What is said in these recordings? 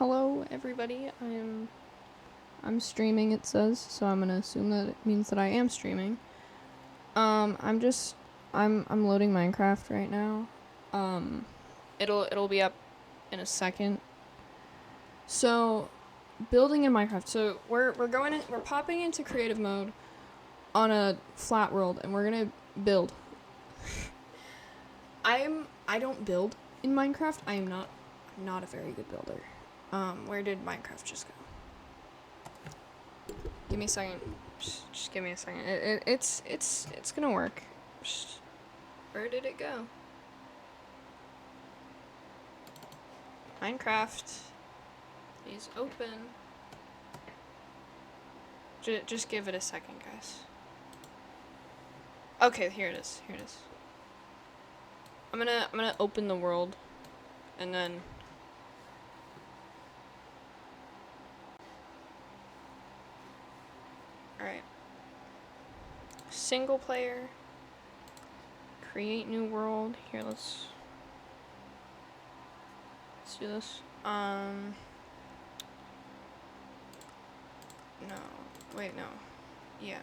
Hello everybody, I'm streaming, it says, so I'm gonna assume that it means that I am streaming. I'm loading Minecraft right now. It'll be up in a second. So, building in Minecraft. So we're popping into creative mode on a flat world, and we're gonna build. I don't build in Minecraft. I'm not a very good builder. Where did Minecraft just go? Give me a second. Just give me a second. It's gonna work. Where did it go? Minecraft is open. Just give it a second, guys. Okay, here it is. I'm gonna open the world, and then. Alright. Single player. Create new world. Here, let's do this. No. Wait, no. Yeah.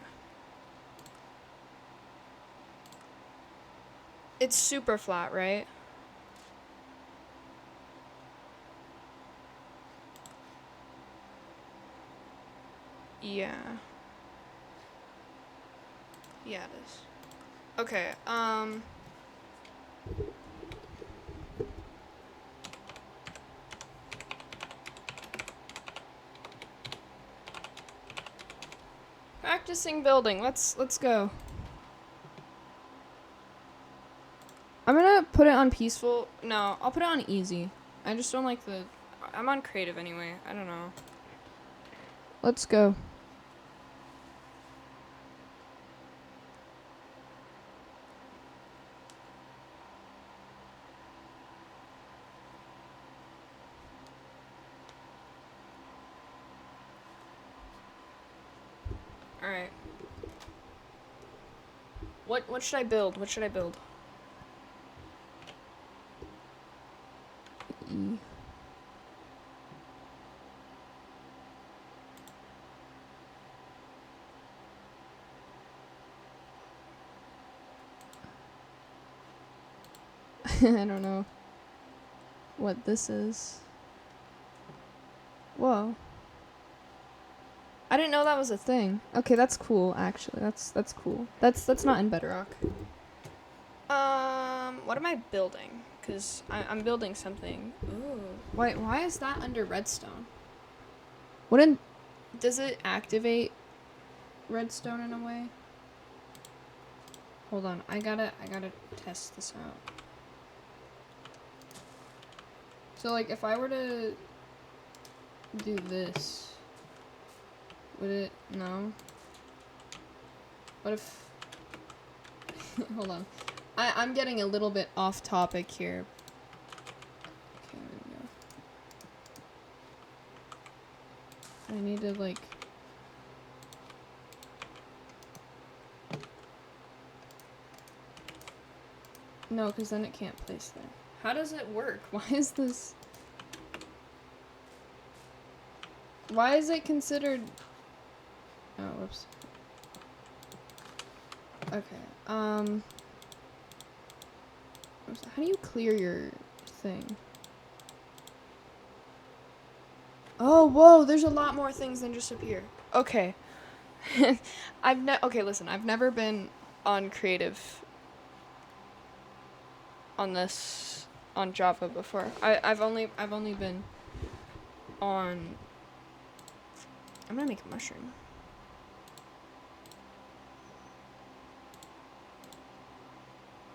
It's super flat, right? Yeah. Yeah, it is. Okay, practicing building. Let's go. I'm gonna put it on peaceful. No, I'll put it on easy. I just don't like the. I'm on creative anyway. I don't know. Let's go. Alright. What should I build? What should I build? I don't know what this is. Whoa. I didn't know that was a thing. Okay, that's cool, actually. That's cool. That's not in Bedrock. What am I building? Because I'm building something. Ooh. Why is that under redstone? Does it activate redstone in a way? Hold on, I gotta test this out. So, like, if I were to do this, would it? No. What if? Hold on. I'm getting a little bit off topic here. Okay, there we go. I need to, like. No, because then it can't place there. How does it work? Why is this? Why is it considered? Oh, whoops. Okay. How do you clear your thing? Oh, whoa! There's a lot more things than just appear. Okay. Okay, listen. I've never been on creative. On Java before. I've only been on. I'm gonna make a mushroom.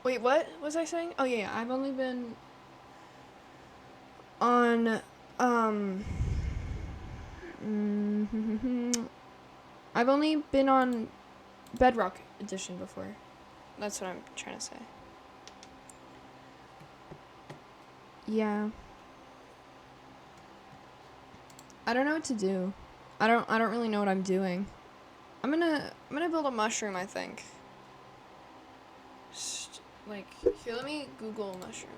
Wait, what was I saying? Oh yeah, I've only been on I've only been on Bedrock Edition before. That's what I'm trying to say. Yeah. I don't know what to do. I don't really know what I'm doing. I'm gonna build a mushroom, I think. Just, like, here, let me Google mushroom.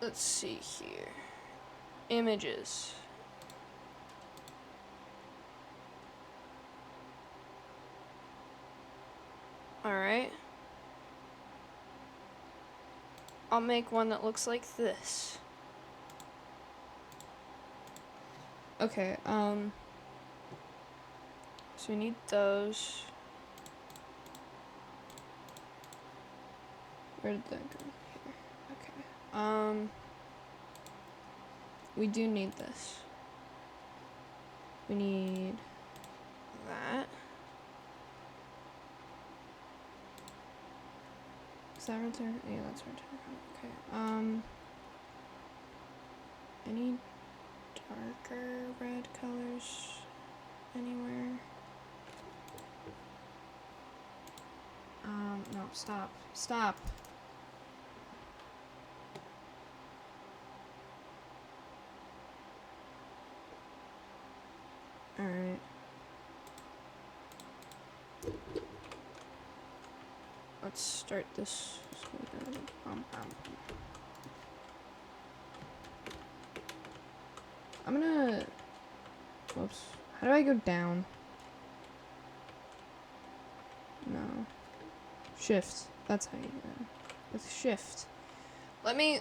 Let's see here. Images. Alright. I'll make one that looks like this. Okay, so we need those. Where did that go? Here. Okay. We do need this. We need that. Is that return? Yeah, that's return. Okay. Any darker red colors anywhere? No, stop. Stop. Alright. Let's start this. I'm gonna... Whoops. How do I go down? No. Shift. That's how you do it. With shift. Let me,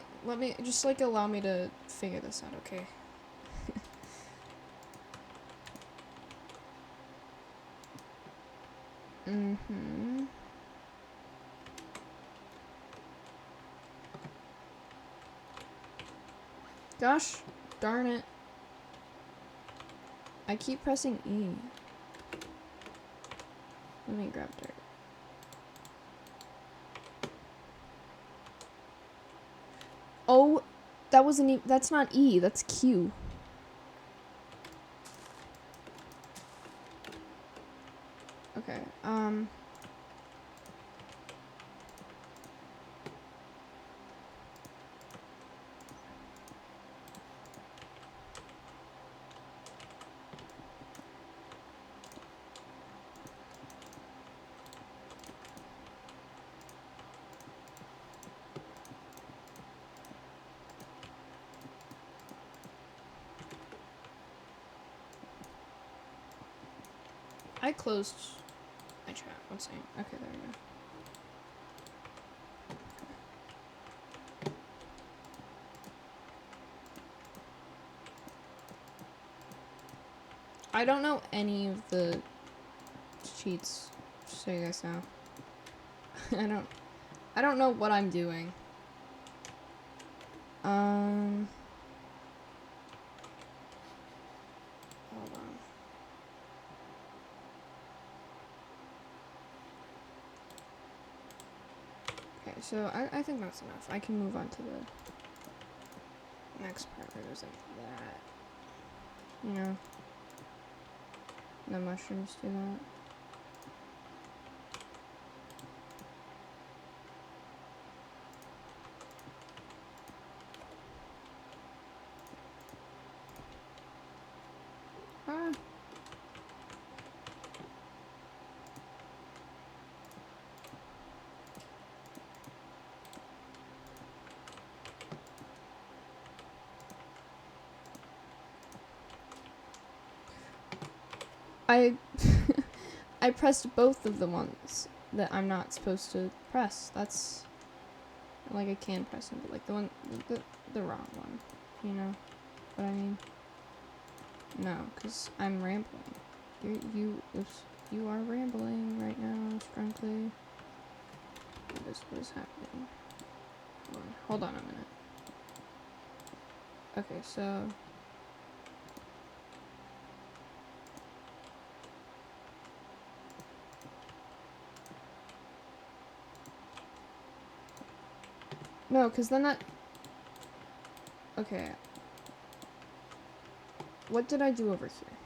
just like allow me to figure this out, okay? Mm-hmm. Gosh, darn it. I keep pressing E. Let me grab dirt. Oh, that wasn't E. That's not E, that's Q. Okay, I closed my chat. One second. Okay, there we go. I don't know any of the cheats, just so you guys know. I don't know what I'm doing. Hold on. Okay, so I think that's enough. I can move on to the next part where it goes like that. You know? The mushrooms do that. Ah. I pressed both of the ones that I'm not supposed to press. That's like I can press them, but like the wrong one. You know what I mean? No, because I'm rambling. You are rambling right now, frankly. What is happening? Hold on a minute. Okay, so... No, because then that... Okay. What did I do over here?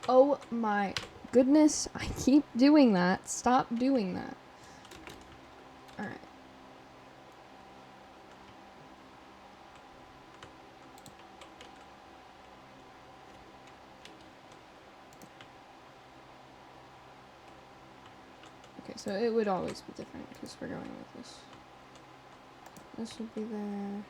Oh my goodness, I keep doing that. Stop doing that. Alright. so it would always be different because we're going with this. This would be there.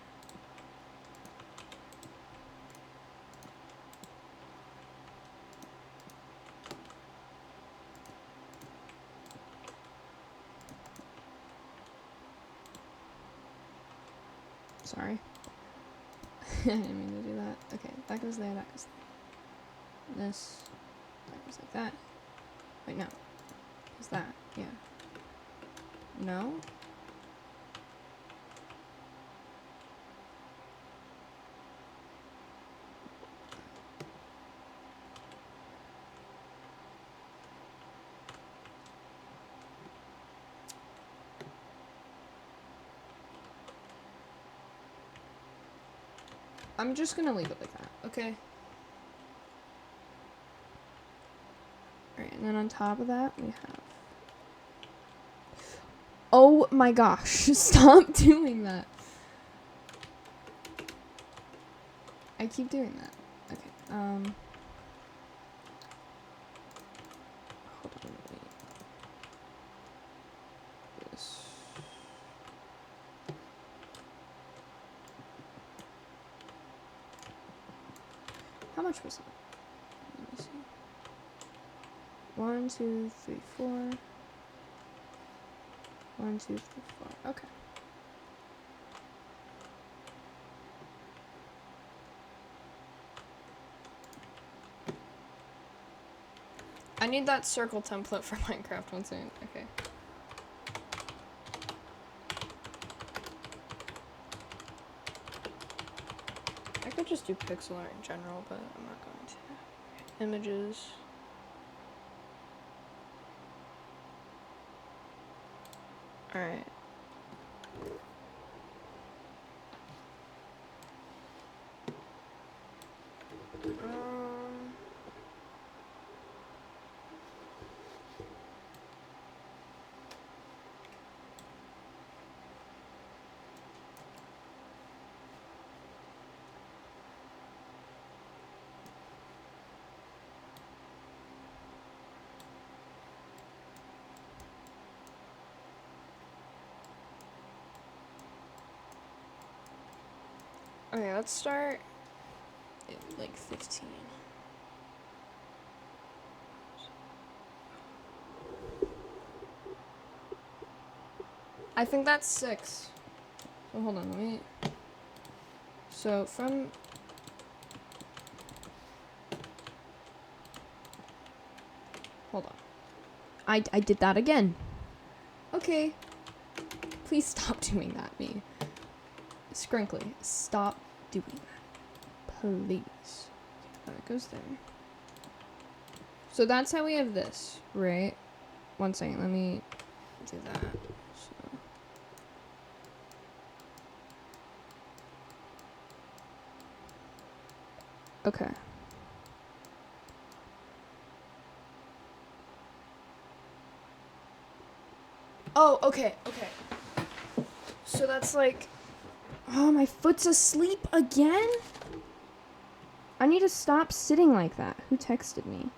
Sorry. I didn't mean to do that. Okay, that goes there, that goes there. This, that goes like that. Wait, no. Is that? Yeah. No? I'm just gonna leave it like that, okay? Alright, and then on top of that, we have... Oh my gosh, stop doing that. I keep doing that. Okay, hold on, wait. This. How much was that? Let me see. 1, 2, 3, 4. 1, 2, 3, 4. Okay. I need that circle template for Minecraft one soon. Okay. I could just do pixel art in general, but I'm not going to. Images. Alright. Okay, let's start at like 15. I think that's 6. So hold on, let me... So from... Hold on. I did that again. Okay. Please stop doing that, me. Scrinkly, stop doing that. Please. That goes there. So that's how we have this, right? One second, let me do that. So. Okay. Oh, okay, okay. So that's like... Oh, my foot's asleep again? I need to stop sitting like that. Who texted me?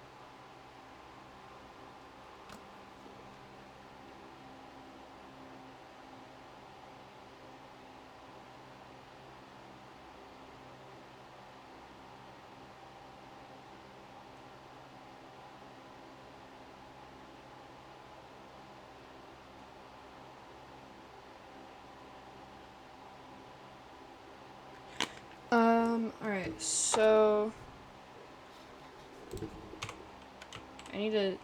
Alright, so... I need to...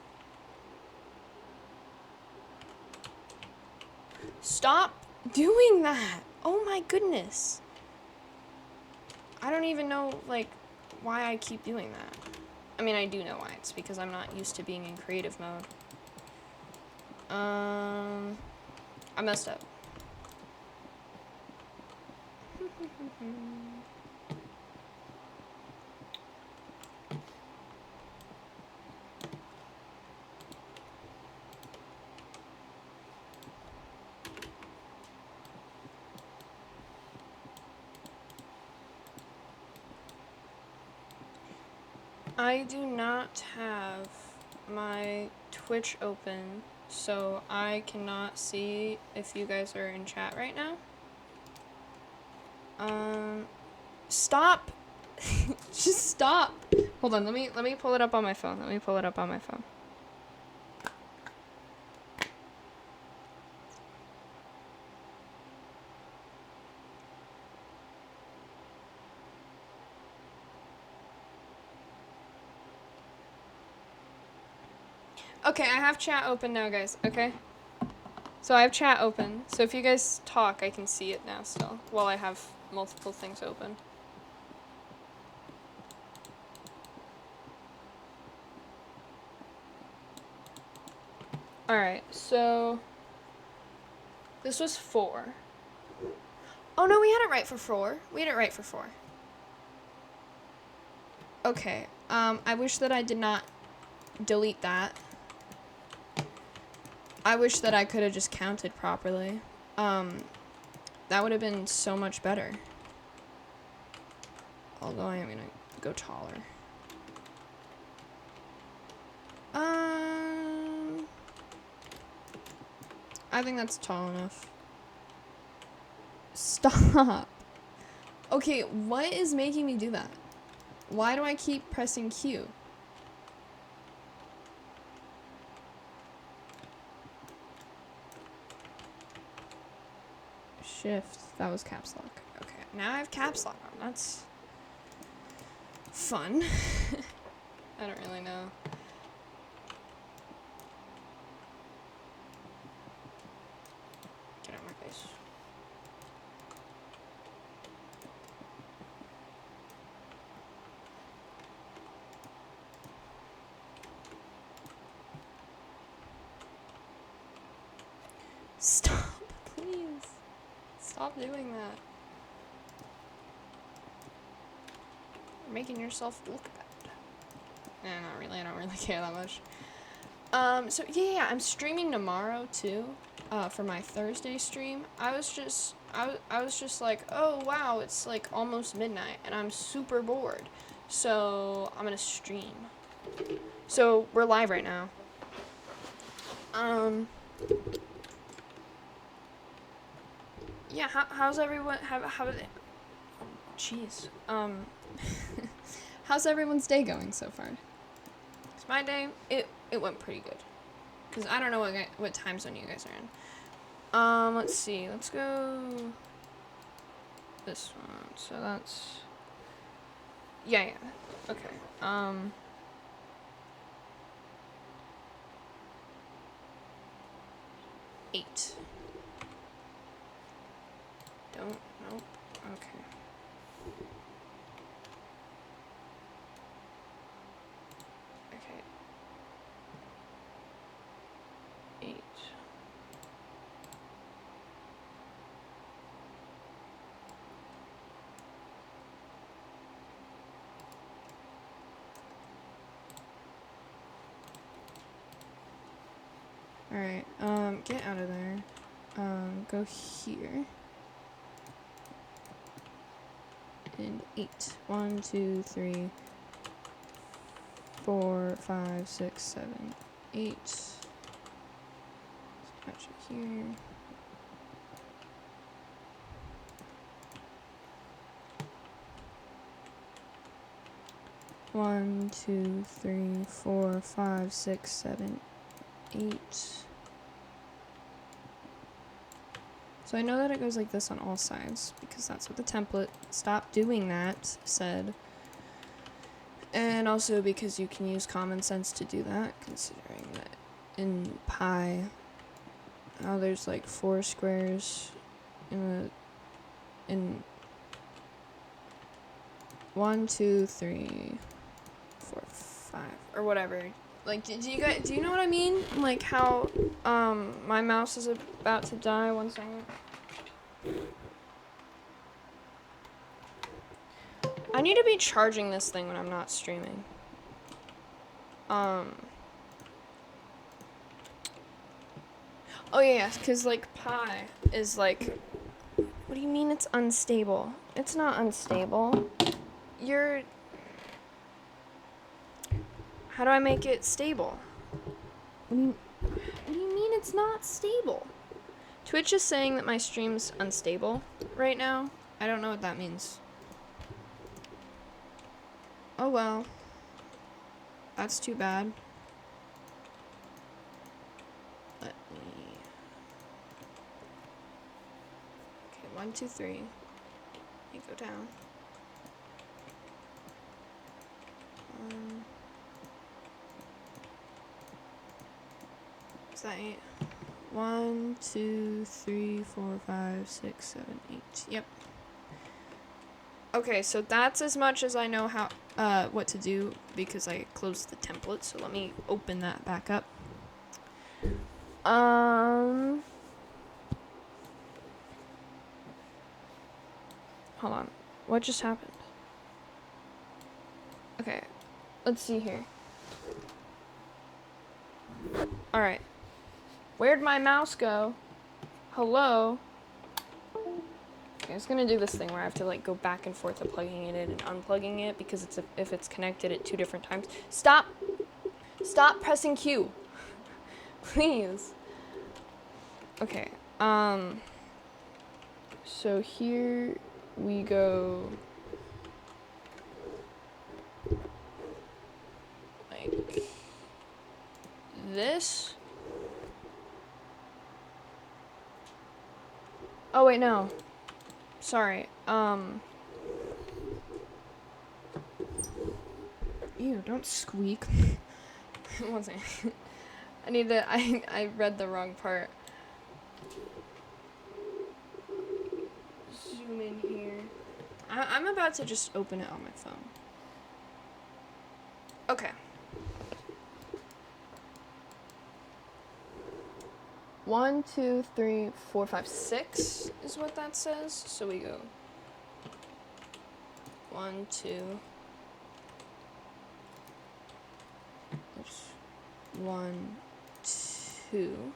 Stop doing that! Oh my goodness! I don't even know, like, why I keep doing that. I mean, I do know why. It's because I'm not used to being in creative mode. I messed up. I do not have my Twitch open so I cannot see if you guys are in chat right now. Stop. Just stop. Hold on, let me pull it up on my phone. Okay, I have chat open now, guys, okay? So I have chat open, so if you guys talk, I can see it now still, while I have multiple things open. Alright, so this was 4. Oh no, we had it right for 4. Okay, I wish that I did not delete that. I wish that I could have just counted properly. That would have been so much better. Although I am gonna go taller. I think that's tall enough. Stop. Okay, what is making me do that? Why do I keep pressing Q? Shift. That was caps lock. Okay, now I have caps lock on. That's fun. I don't really know. Get out of my face. Stop, please. Stop doing that. You're making yourself look bad. Nah, not really. I don't really care that much. So yeah, I'm streaming tomorrow too, for my Thursday stream. I was just like, oh wow, it's like almost midnight and I'm super bored. So I'm gonna stream. So we're live right now. Yeah, how's everyone, jeez. How's everyone's day going so far? 'Cause my day, it went pretty good. Because I don't know what time zone you guys are in. Let's see. Let's go this one. So that's... Yeah. Okay. 8. Nope. Okay. Okay. 8. Alright, get out of there. Go here. And 8. 1, 2, 3, 4, 5, 6, 7, 8. Let's patch it here. One, 2, 3, 4, 5, 6, 7, 8. So I know that it goes like this on all sides because that's what the template, stop doing that, said. And also because you can use common sense to do that, considering that in pi, there's like 4 squares in 1, 2, 3, 4, 5, or whatever. Like, do you know what I mean? Like how, my mouse is about to die. 1 second. I need to be charging this thing when I'm not streaming. Oh yeah, cause like pi is like, what do you mean it's unstable? It's not unstable. How do I make it stable? What do you mean it's not stable. Twitch is saying that my stream's unstable right now. I don't know what that means. Oh well. That's too bad. Let me... Okay, 1, 2, 3. Let me go down. Is that 8? 1, 2, 3, 4, 5, 6, 7, 8. Yep. Okay, so that's as much as I know how what to do because I closed the template. So let me open that back up. Hold on. What just happened? Okay. Let's see here. All right. Where'd my mouse go? Hello? Okay, I was gonna do this thing where I have to like go back and forth of plugging it in and unplugging it because if it's connected at 2 different times. Stop pressing Q. Please. Okay. So here we go. Like this. Oh wait, no. Sorry. Ew, don't squeak. One second. I read the wrong part. Zoom in here. I'm about to just open it on my phone. Okay. 1, 2, 3, 4, 5, 6 is what that says. So we go 1, 2. Oops. 1, 2.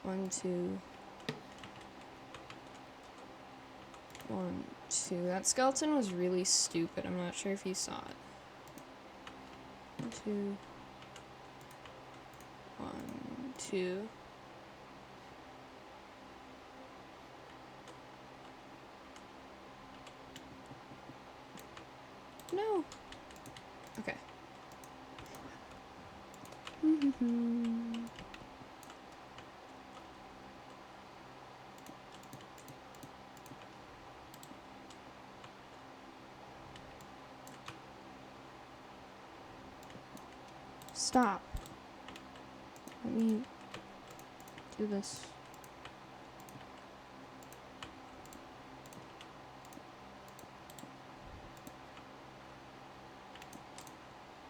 1, 2. 1, 2. That skeleton was really stupid. I'm not sure if you saw it. 1, 2. 1, 2. No. Okay. Stop. Let me do this.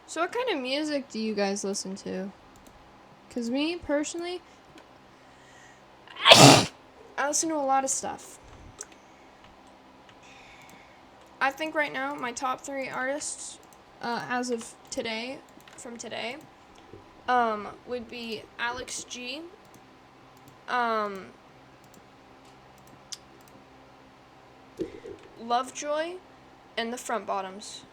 So what kind of music do you guys listen to? Because me, personally, I listen to a lot of stuff. I think right now, my top 3 artists, as of today, from today, would be Alex G, Lovejoy, and the Front Bottoms.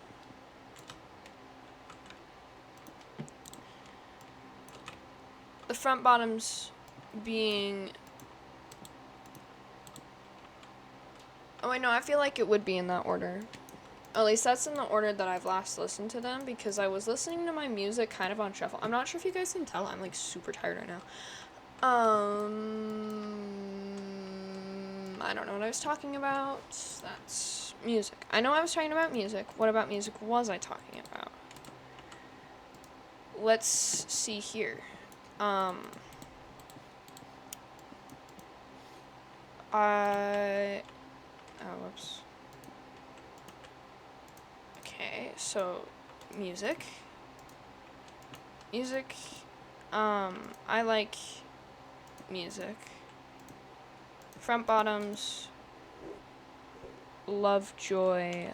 The Front Bottoms being... Oh, I know, I feel like it would be in that order. At least that's in the order that I've last listened to them, because I was listening to my music kind of on shuffle. I'm not sure if you guys can tell, I'm like super tired right now. I don't know what I was talking about. That's music. I know I was talking about music. What about music was I talking about? Let's see here. Oh, whoops. Okay, so music. I like music. Front Bottoms, Lovejoy.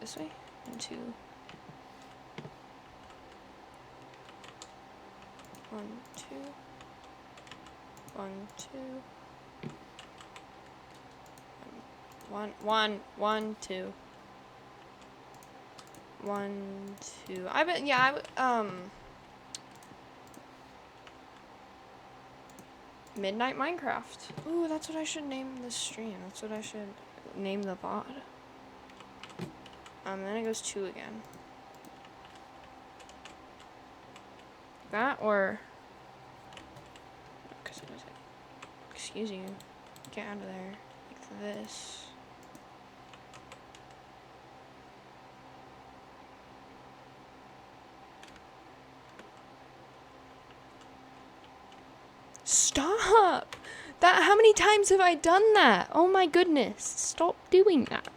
This way? 1, 2. 1, 2. 1, 2. 1, 2. 1, 2. Midnight Minecraft. Ooh, that's what I should name this stream. That's what I should name the VOD. Then it goes 2 again. That or... Because it was like, excuse you. Get out of there. Like this. Stop! How many times have I done that? Oh my goodness. Stop doing that.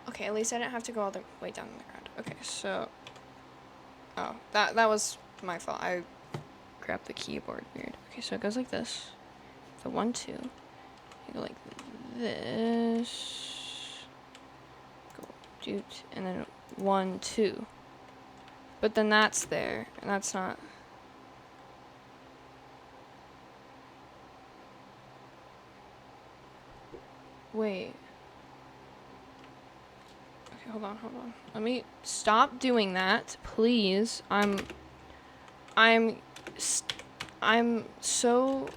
Okay, at least I didn't have to go all the way down the ground. Okay, so... Oh, that was my fault. I grabbed the keyboard weird. Okay, so it goes like this. The 1, 2. You go like this. Go doot, and then 1, 2. But then that's there, and that's not... Wait. Okay, hold on. Let me stop doing that, please. I'm so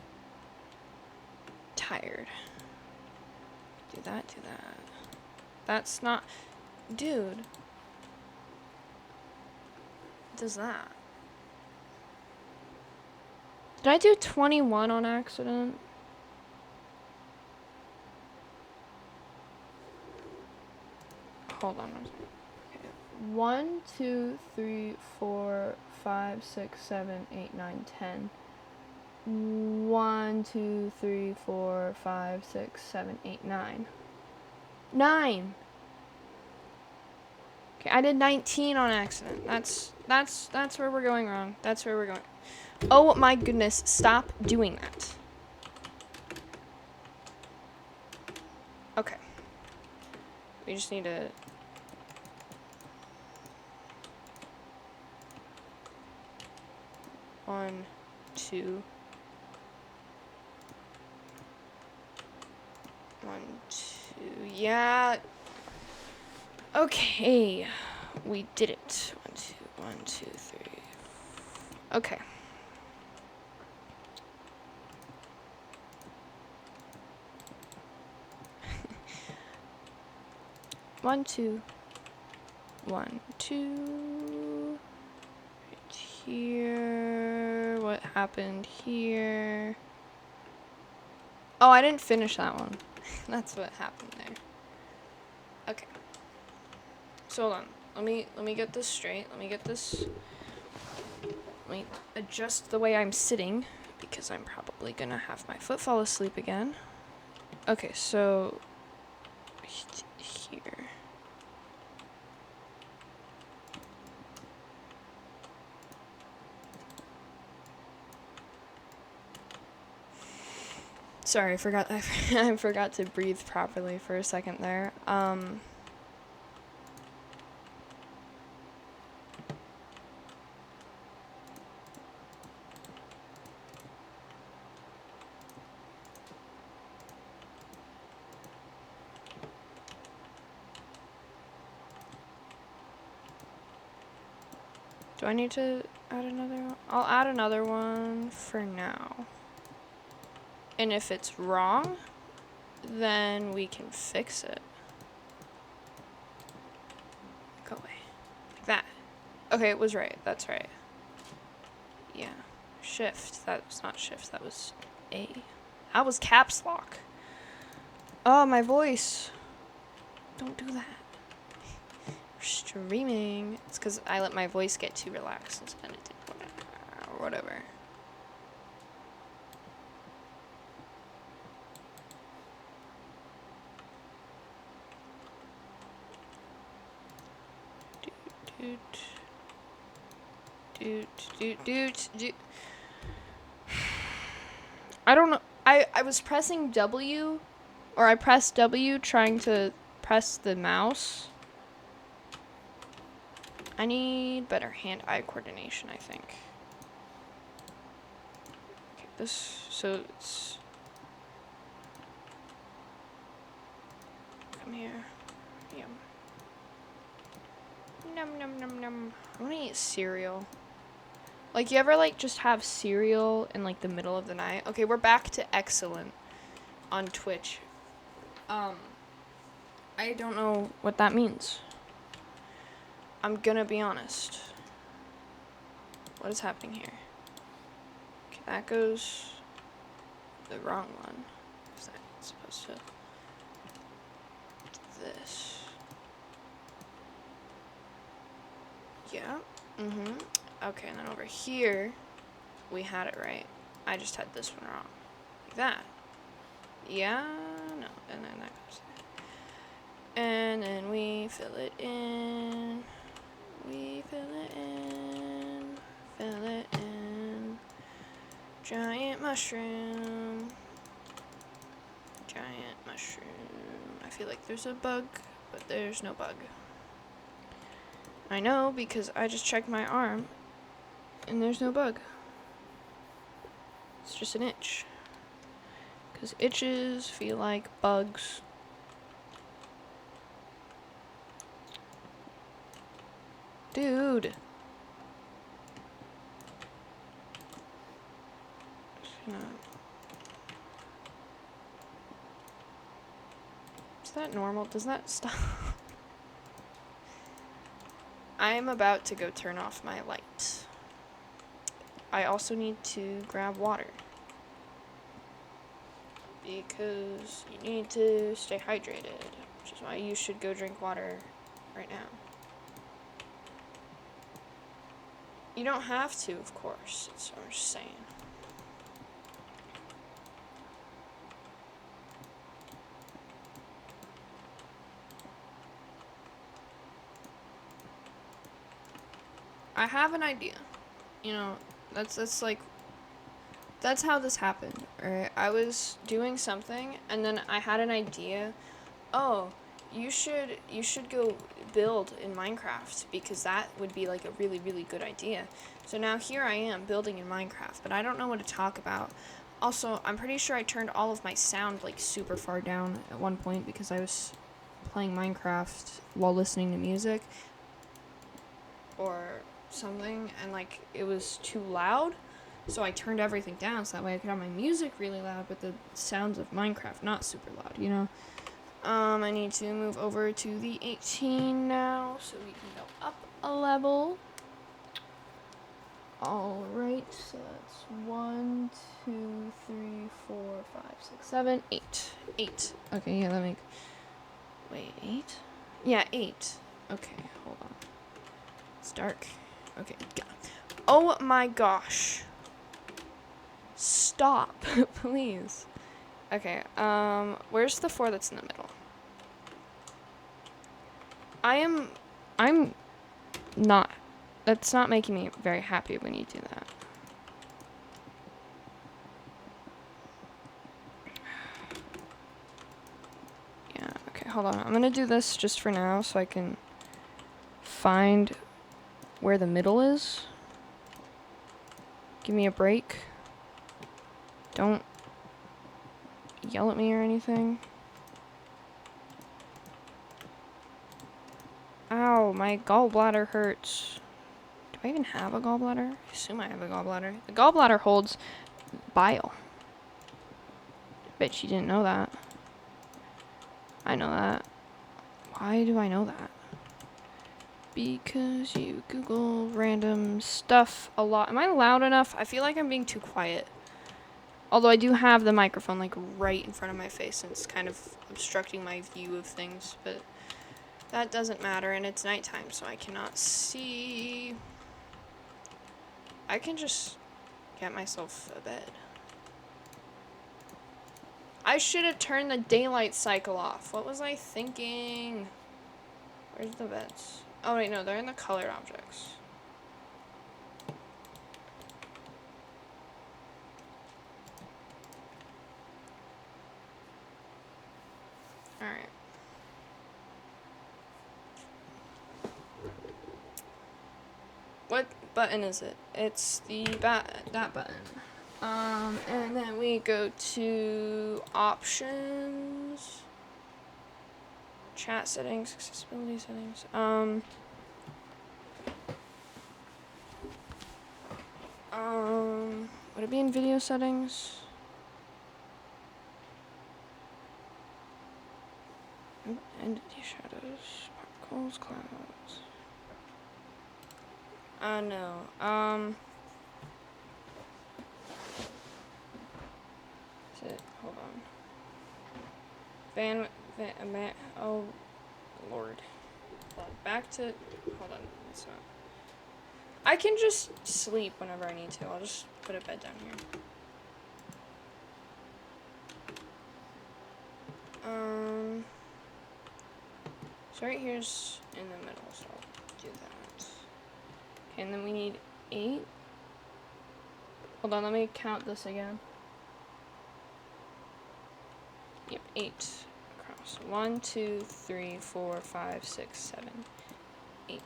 tired. Do that. That's not... Dude. What does that? Did I do 21 on accident? Hold on. Okay. 1, 2, 3, 4, 5, 6, 7, 8, 9, 10. 1, 2, 3, 4, 5, 6, 7, 8, 9. 9! Okay, I did 19 on accident. That's where we're going wrong. That's where we're going. Oh my goodness, stop doing that. Okay. We just need to... One, 2. 1, 2. Yeah. Okay. We did it. 1, 2, 3. Okay. One, 2. 1, 2. Right here. What happened here? Oh, I didn't finish that one. That's what happened there. Okay. So hold on. Let me get this straight. Let me adjust the way I'm sitting because I'm probably gonna have my foot fall asleep again. Okay, so here. Sorry, I forgot to breathe properly for a second there. Do I need to add another one? I'll add another one for now. And if it's wrong, then we can fix it. Go away. Like that. Okay, it was right. That's right. Yeah. Shift. That was not shift. That was A. That was caps lock. Oh, my voice. Don't do that. We're streaming. It's because I let my voice get too relaxed and then it did whatever. Dude. I don't know. I was pressing W, or I pressed W trying to press the mouse. I need better hand-eye coordination, I think. Okay, so it's... Come here. Yum. Num num num num. I want to eat cereal. Like, you ever, like, just have cereal in, like, the middle of the night? Okay, we're back to excellent on Twitch. I don't know what that means. I'm gonna be honest. What is happening here? Okay, that goes the wrong one. Is that supposed to... This. Yeah. Mm-hmm. Okay, and then over here, we had it right. I just had this one wrong. Like that. Yeah, no. And then that goes there. And then we fill it in. We fill it in. Fill it in. Giant mushroom. Giant mushroom. I feel like there's a bug, but there's no bug. I know because I just checked my arm and there's no bug. It's just an itch. Because itches feel like bugs. Dude. Is that normal? Does that stop? I am about to go turn off my light. I also need to grab water. Because you need to stay hydrated. Which is why you should go drink water right now. You don't have to, of course. That's what I'm just saying. I have an idea. You know, that's how this happened, right? I was doing something and then I had an idea. Oh, you should go build in Minecraft because that would be like a really, really good idea. So now here I am building in Minecraft, but I don't know what to talk about. Also, I'm pretty sure I turned all of my sound like super far down at one point because I was playing Minecraft while listening to music or something, and like it was too loud, so I turned everything down so that way I could have my music really loud but the sounds of Minecraft not super loud, you know. I need to move over to the 18 now so we can go up a level. Alright, so that's 1, 2, 3, 4, 5, 6, 7, 8. 8. Okay, yeah, that makes... Wait, 8? Yeah, 8. Okay, hold on. It's dark. Okay, oh my gosh. Stop, please. Okay, where's the 4 that's in the middle? I'm not. That's not making me very happy when you do that. Yeah, okay, hold on. I'm gonna do this just for now so I can find where the middle is. Give me a break. Don't yell at me or anything. Ow, my gallbladder hurts. Do I even have a gallbladder? I assume I have a gallbladder. The gallbladder holds bile. Bet you didn't know that. I know that. Why do I know that? Because you Google random stuff a lot. Am I loud enough? I feel like I'm being too quiet. Although I do have the microphone like right in front of my face and it's kind of obstructing my view of things, but that doesn't matter and it's nighttime so I cannot see. I can just get myself a bed. I should have turned the daylight cycle off. What was I thinking? Where's the beds? Oh wait, no, they're in the colored objects. Alright. What button is it? It's the that button. And then we go to options. Chat settings, accessibility settings. Would it be in video settings? Entity shadows, particles, clouds. No. Is it? Hold on. Oh, Lord. Hold on. Back to. Hold on. It's not. I can just sleep whenever I need to. I'll just put a bed down here. So right here's in the middle, so I'll do that. Okay, and then we need 8. Hold on, let me count this again. Yep, 8 across. 1, 2, 3, 4, 5, 6, 7, 8.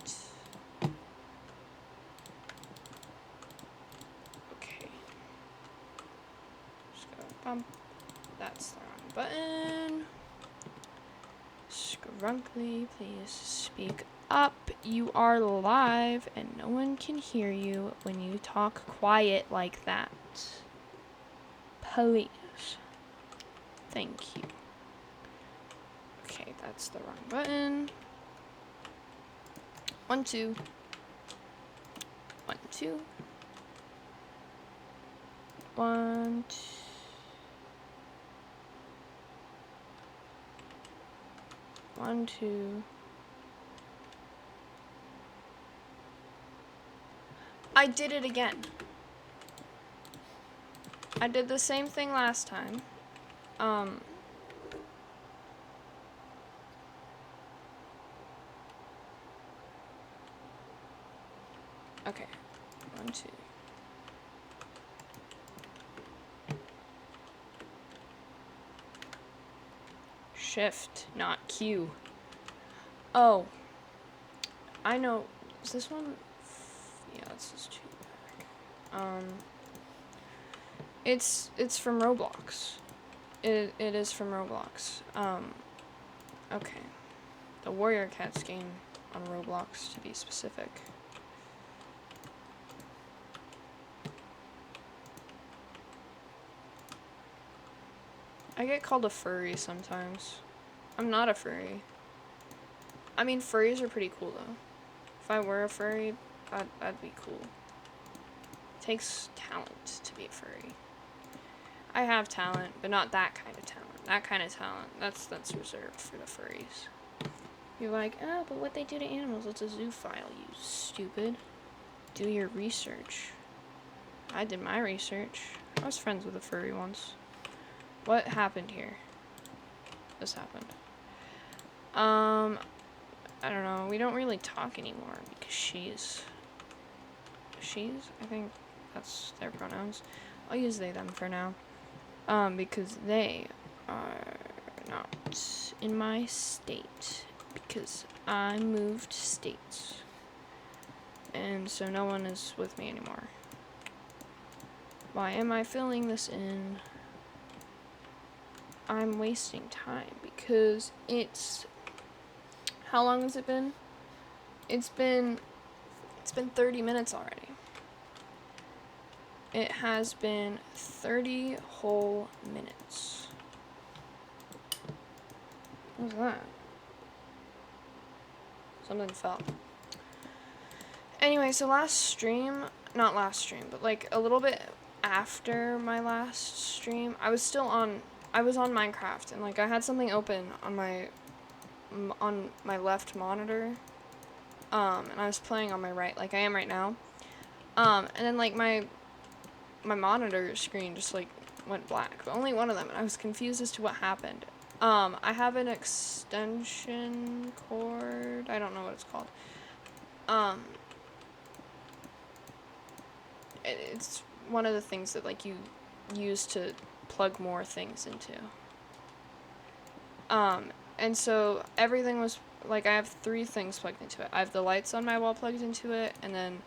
Okay. Just go bump. That's the wrong button. Scrunkly, please speak up. You are live and no one can hear you when you talk quiet like that. Please. Thank you. Okay, that's the wrong button. 1, 2. 1, 2. 1, 2. One, two. I did it again. I did the same thing last time. Okay. 1, 2. Shift, not Q. Oh. I know. Is this one? Yeah, this is 2 back. It's from Roblox. It is from Roblox. Okay. The Warrior Cats game on Roblox, to be specific. I get called a furry sometimes. I'm not a furry. I mean, furries are pretty cool, though. If I were a furry, that'd be cool. It takes talent to be a furry. I have talent, but not that kind of talent. That kind of talent, that's reserved for the furries. You're like, oh, but what they do to animals, it's a zoophile, you stupid. Do your research. I did my research. I was friends with a furry once. What happened here? This happened. I don't know. We don't really talk anymore because she's, I think that's their pronouns. I'll use they, them for now. Because they are not in my state because I moved states. And so no one is with me anymore. Why am I filling this in? I'm wasting time because it's, how long has it been? It's been 30 minutes already. It has been 30 whole minutes. What was that? Something fell. Anyway, so not last stream, but like a little bit after my last stream, I was on Minecraft, and like I had something open on my left monitor, and I was playing on my right, like I am right now, and then like my monitor screen just like went black, but only one of them, and I was confused as to what happened. I have an extension cord, I don't know what it's called, it's one of the things that like you use to plug more things into. And so everything was like, I have 3 things plugged into it. I have the lights on my wall plugged into it, and then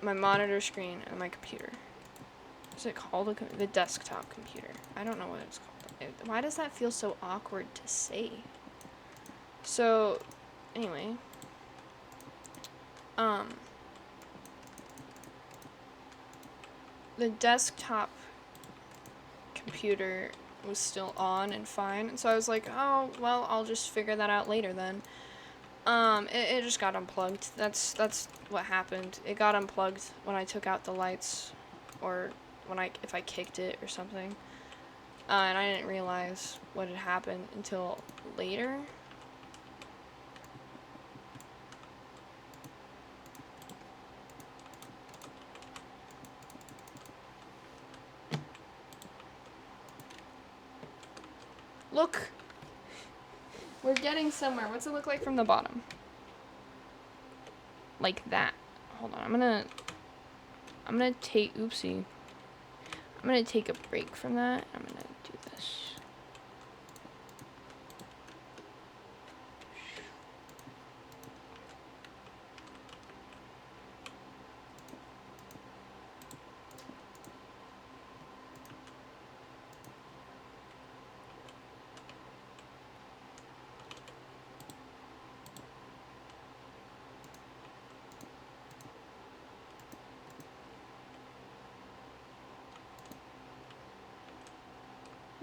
my monitor screen and my computer. Is it called the desktop computer? I don't know what it's called. Why does that feel so awkward to say? So, anyway, the desktop computer was still on and fine, and so I was like, oh, well, I'll just figure that out later then. It just got unplugged. That's what happened. It got unplugged when I took out the lights, or if I kicked it or something. And I didn't realize what had happened until later. Look! We're getting somewhere. What's it look like from the bottom? Like that. Hold on, I'm gonna take, oopsie. I'm gonna take a break from that. I'm gonna do this.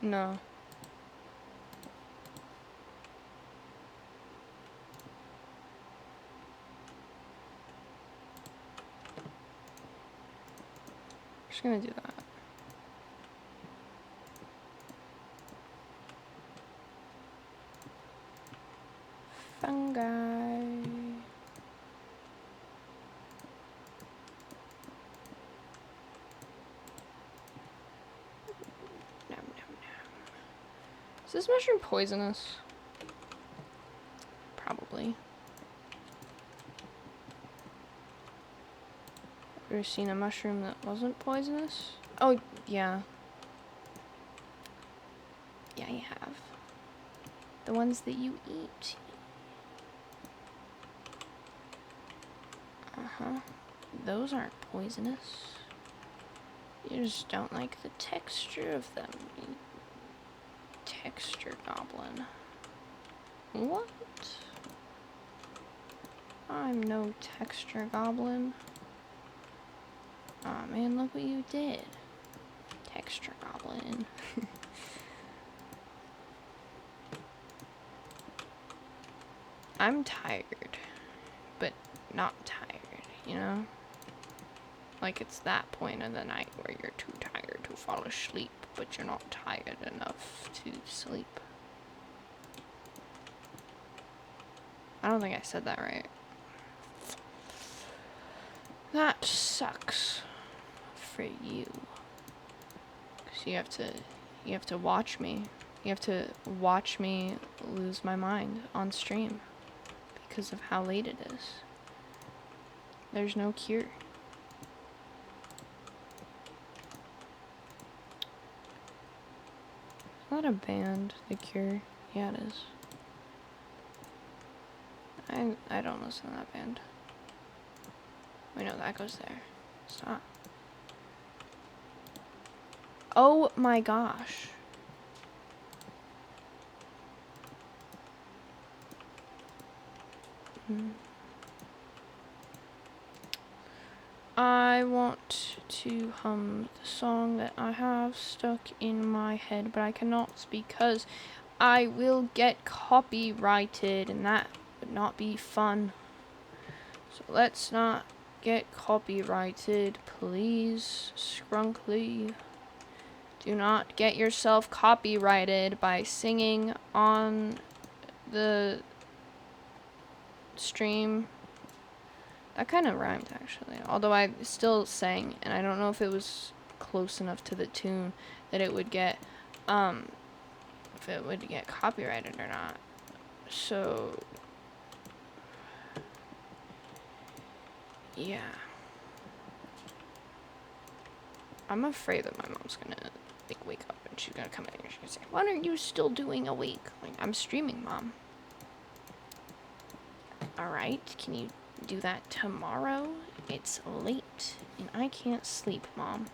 No. Just gonna do that. Fungi. Nom, nom, nom. Is this mushroom poisonous? Probably. Ever seen a mushroom that wasn't poisonous? Oh, yeah. Yeah, you have. The ones that you eat. Uh-huh. Those aren't poisonous. You just don't like the texture of them. You texture goblin. What? I'm no texture goblin. Aw, man, look what you did. Texture goblin. I'm tired, but not tired, you know? Like, it's that point of the night where you're too tired to fall asleep, but you're not tired enough to sleep. I don't think I said that right. That sucks for you. 'Cause you have to watch me. You have to watch me lose my mind on stream because of how late it is. There's no cure. Is that a band, The Cure? Yeah, it is. I don't listen to that band. Wait, no, that goes there. Stop. Oh my gosh. I want to hum the song that I have stuck in my head, but I cannot because I will get copyrighted, and that would not be fun. So let's not get copyrighted, please, Skrunkly. Do not get yourself copyrighted by singing on the stream. That kind of rhymed, actually. Although I still sang, and I don't know if it was close enough to the tune that it would get, if it would get copyrighted or not. So, yeah. I'm afraid that my mom's gonna, like, wake up and she's gonna come in here and she's gonna say, "What are you still doing awake?" Like, I'm streaming, Mom. Alright, can you do that tomorrow? It's late, and I can't sleep, Mom.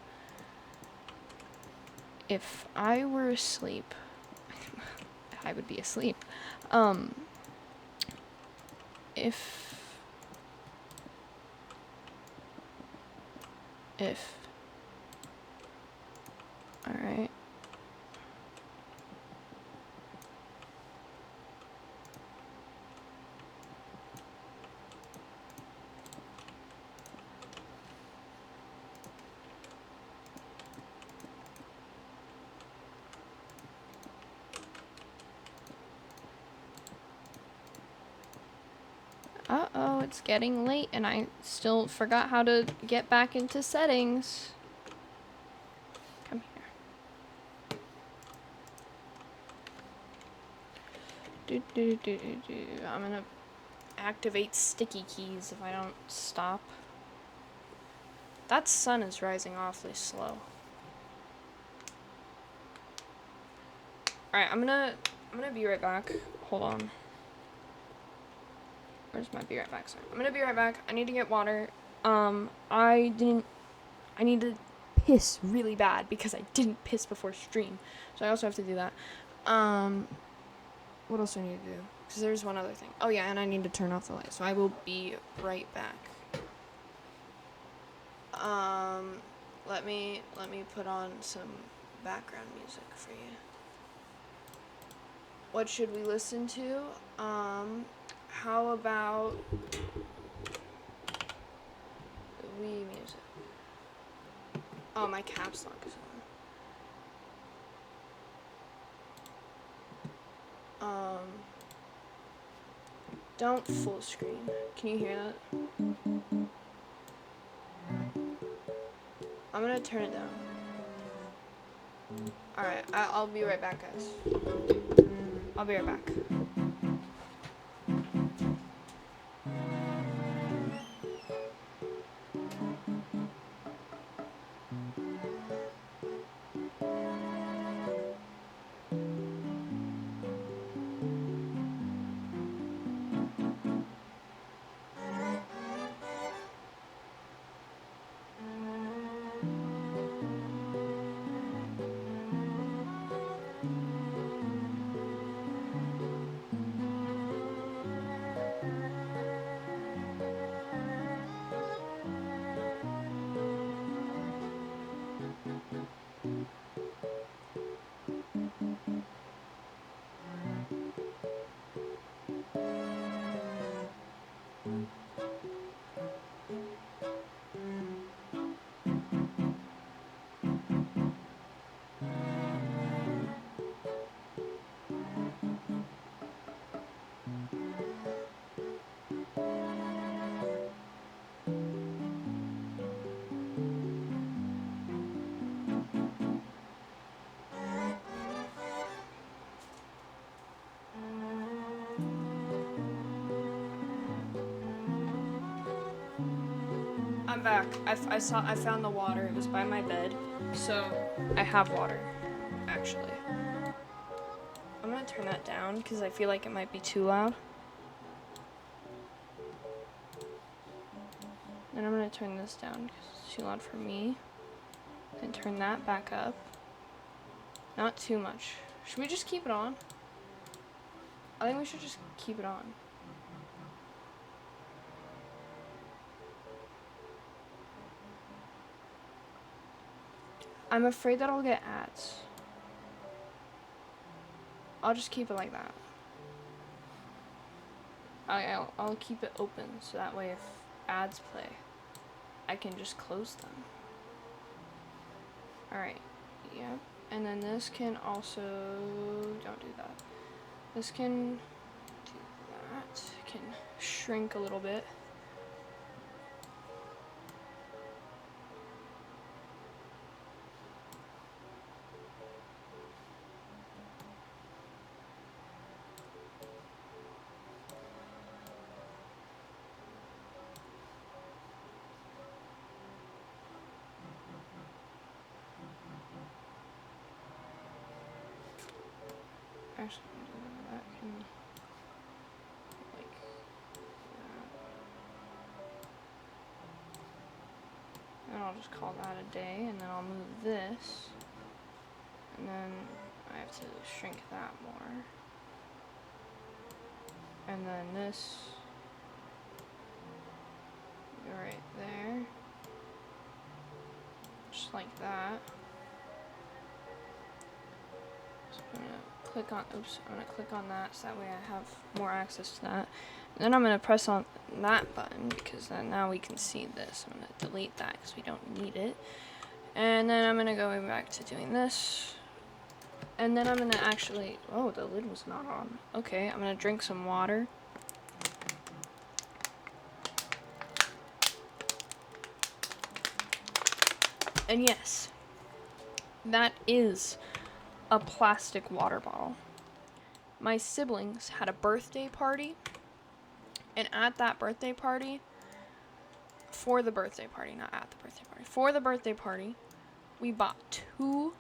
If I were asleep, I would be asleep. if all right. Uh-oh, it's getting late and I still forgot how to get back into settings. Come here. I'm gonna activate sticky keys if I don't stop. That sun is rising awfully slow. Alright, I'm gonna be right back. Hold on. Where's my be right back sign? I'm gonna be right back. I need to get water. I need to piss really bad because I didn't piss before stream. So I also have to do that. What else do I need to do? Because there's one other thing. Oh yeah, and I need to turn off the light. So I will be right back. Let me put on some background music for you. What should we listen to? How about Wii music? Oh, my caps lock is on. Don't full screen. Can you hear that? I'm gonna turn it down. Alright, I'll be right back, guys. I'll be right back. I'm back. I found the water. It was by my bed. So I have water, actually. I'm gonna turn that down because I feel like it might be too loud. Then I'm gonna turn this down because it's too loud for me. Then turn that back up. Not too much. Should we just keep it on? I think we should just keep it on. I'm afraid that I'll get ads. I'll just keep it like that. I'll keep it open so that way if ads play, I can just close them. Alright, yep. And then this can also, don't do that. This can do that. Can shrink a little bit. Actually, that can like that. And I'll just call that a day, and then I'll move this, and then I have to shrink that more, and then this Go right there. Just like that. So I'm gonna click on, I'm gonna click on that so that way I have more access to that. And then I'm gonna press on that button because then now we can see this. I'm gonna delete that because we don't need it. And then I'm gonna go back to doing this. And then I'm gonna actually, oh, the lid was not on. Okay, I'm gonna drink some water. And yes, that is a plastic water bottle. My siblings had a birthday party, and at that birthday party, for the birthday party, not at the birthday party, for the birthday party, we bought 2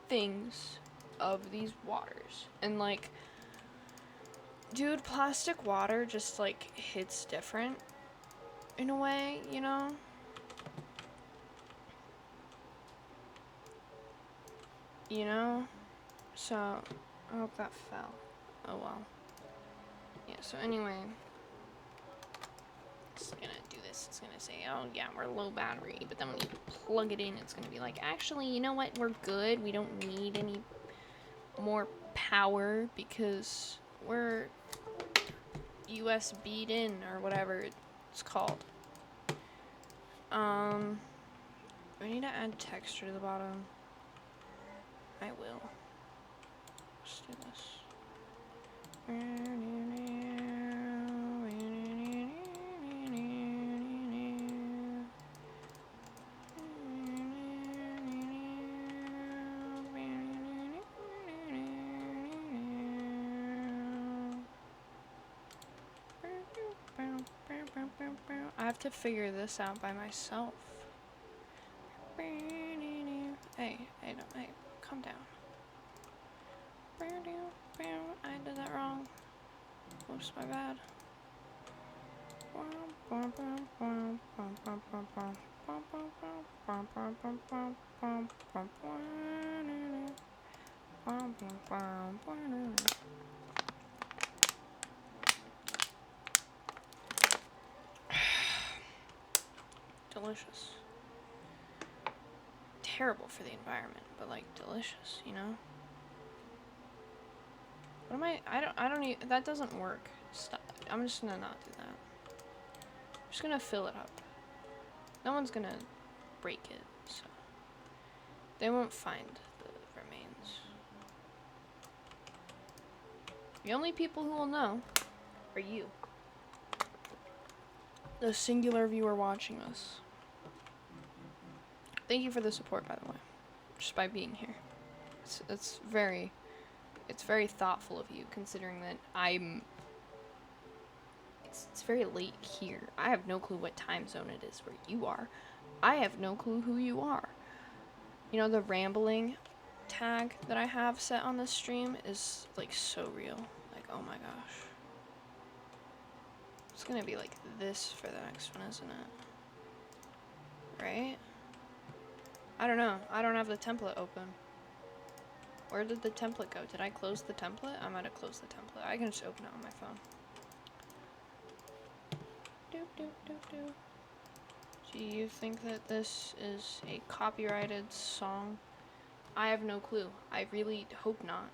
things of these waters. And like, dude, plastic water just like hits different in a way, you know? You know? So, I hope that fell. Oh well. Yeah, so anyway, it's gonna do this. It's gonna say, oh yeah, we're low battery, but then when you plug it in, it's gonna be like, actually, you know what, we're good. We don't need any more power because we're USB'd in, or whatever it's called. We need to add texture to the bottom. I will. Let's do this. I have to figure this out by myself. Hey, calm down. I did that wrong. Oops, my bad. Delicious. Terrible for the environment, but like delicious, you know? What am I don't even, that doesn't work. Stop. I'm just gonna not do that. I'm just gonna fill it up. No one's gonna break it, so they won't find the remains. The only people who will know are you. The singular viewer watching this. Thank you for the support, by the way. Just by being here. It's very thoughtful of you, considering that it's very late here. I have no clue what time zone it is where you are. I have no clue who you are. You know, the rambling tag that I have set on this stream is like so real. Like, oh my gosh. It's gonna be like this for the next one, isn't it? Right? I don't know. I don't have the template open. Where did the template go? Did I close the template? I might have closed the template. I can just open it on my phone. Do you think that this is a copyrighted song? I have no clue. I really hope not.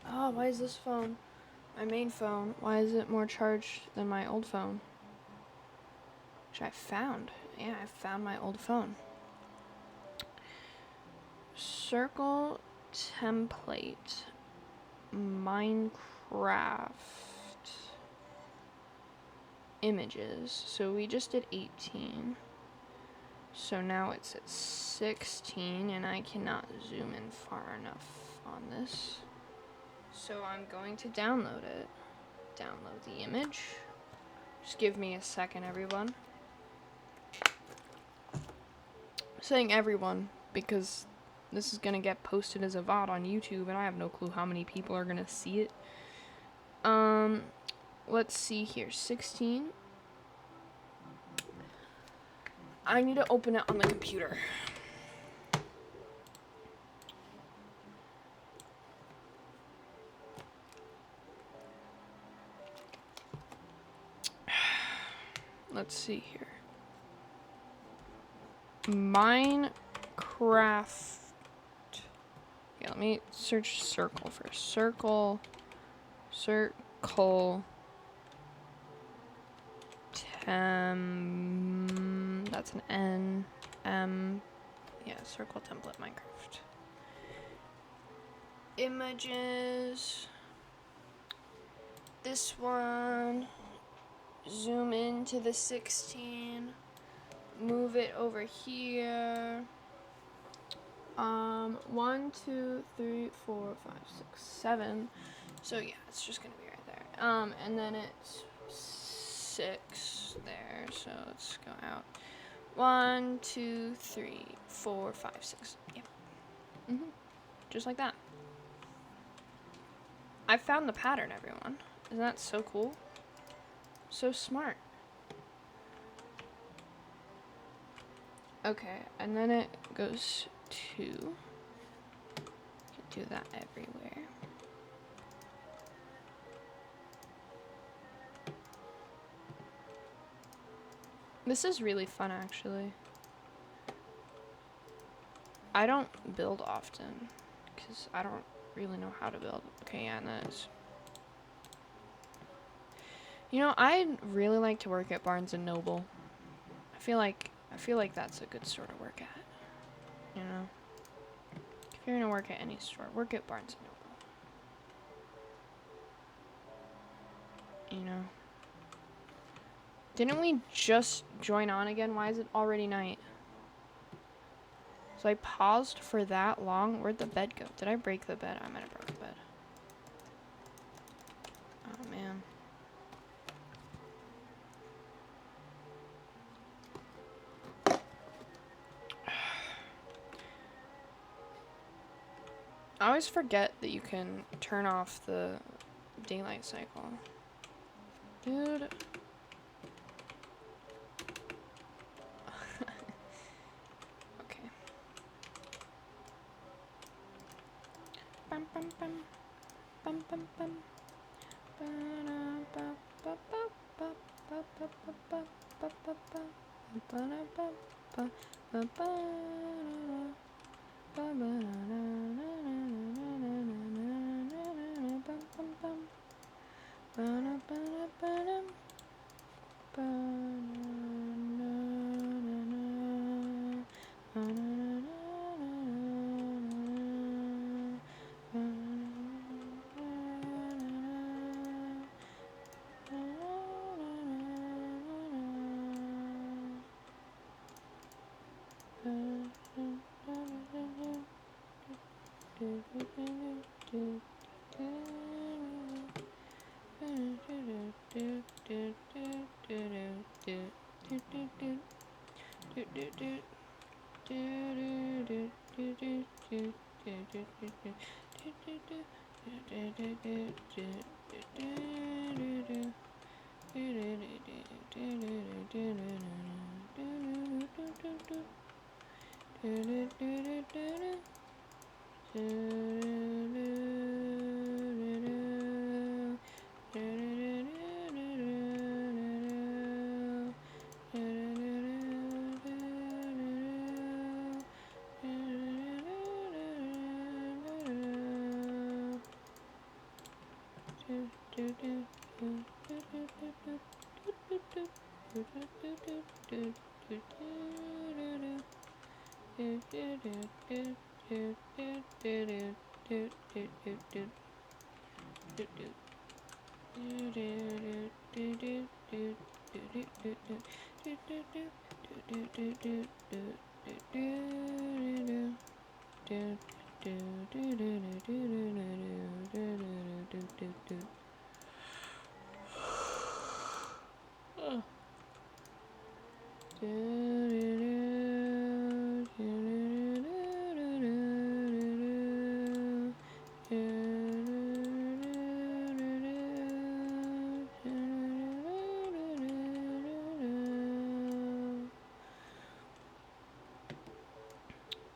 Oh, why is this phone, my main phone, why is it more charged than my old phone? Which I found. Yeah, I found my old phone. Circle template Minecraft images. So we just did 18. So now it's at 16 and I cannot zoom in far enough on this. So I'm going to download it. Download the image. Just give me a second, everyone. I'm saying everyone because this is gonna get posted as a VOD on YouTube and I have no clue how many people are gonna see it. Let's see here. 16. I need to open it on the computer. let's see here. Minecraft. Yeah, let me search circle first. Circle. That's an N. Yeah, circle template Minecraft. Images. This one. Zoom into the 16. Move it over here. 1, 2, 3, 4, 5, 6, 7. So yeah, it's just gonna be right there. And then it's 6 there. So let's go out. 1, 2, 3, 4, 5, 6. Yeah. Just like that. I found the pattern, everyone. Isn't that so cool? So smart. Okay, and then it goes to. You can do that everywhere. This is really fun, actually. I don't build often, because I don't really know how to build. Okay, yeah, and that is. You know, I'd really like to work at Barnes & Noble. I feel like that's a good store to work at. You know? If you're gonna work at any store, work at Barnes & Noble. You know? Didn't we just join on again? Why is it already night? So I paused for that long. Where'd the bed go? Did I break the bed? I might have broke the bed. Oh, man. I always forget that you can turn off the daylight cycle. Dude. Okay. Bum, bum, bum. Bum, bum, bum.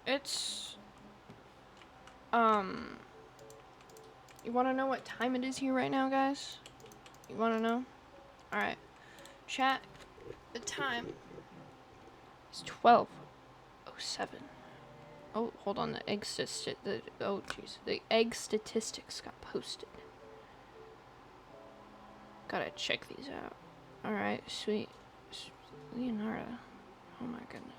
It's, you want to know what time it is here right now, guys? You want to know? Alright. Chat, The time is 12:07. Oh, hold on. The egg the egg statistics got posted. Gotta check these out. All right, sweet. Leonardo. Oh my goodness.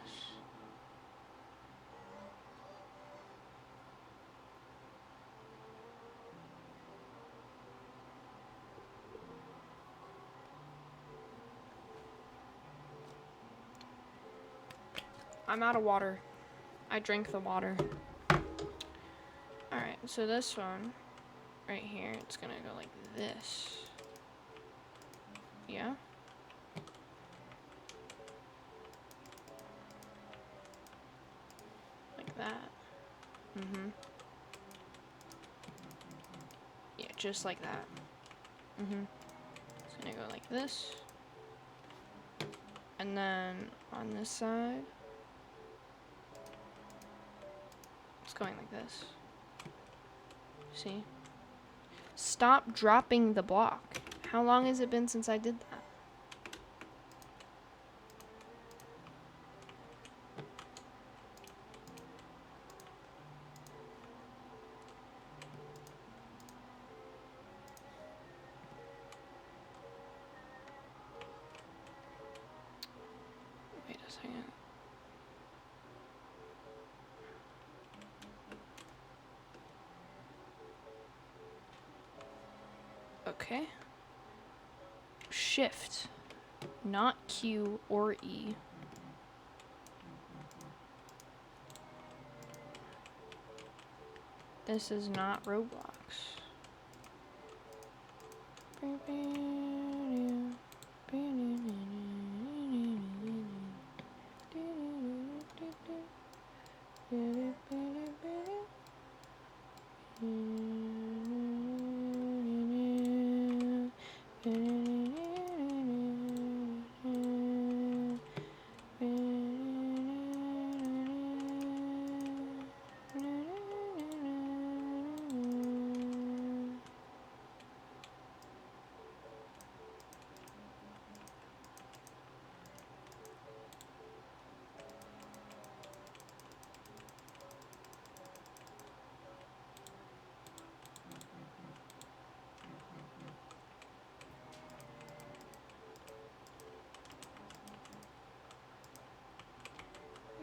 I'm out of water. I drank the water. Alright, so this one, right here, it's gonna go like this. Yeah? Like that. Mm-hmm. Yeah, just like that. Mm-hmm. It's gonna go like this. And then on this side, it's going like this. See? Stop dropping the block. How long has it been since I did that? Wait a second. Okay. Shift, not Q or E. This is not Roblox.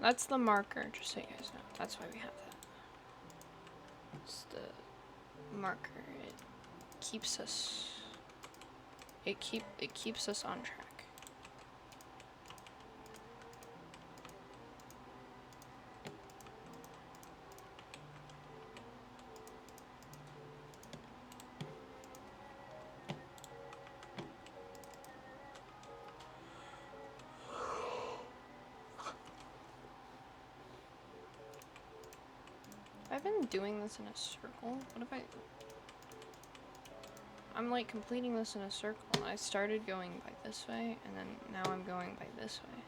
That's the marker, just so you guys know. That's why we have that. It's the marker. It keeps us. It keeps us on track. I've been doing this in a circle. What if I'm like completing this in a circle. I started going by this way, and then now I'm going by this way.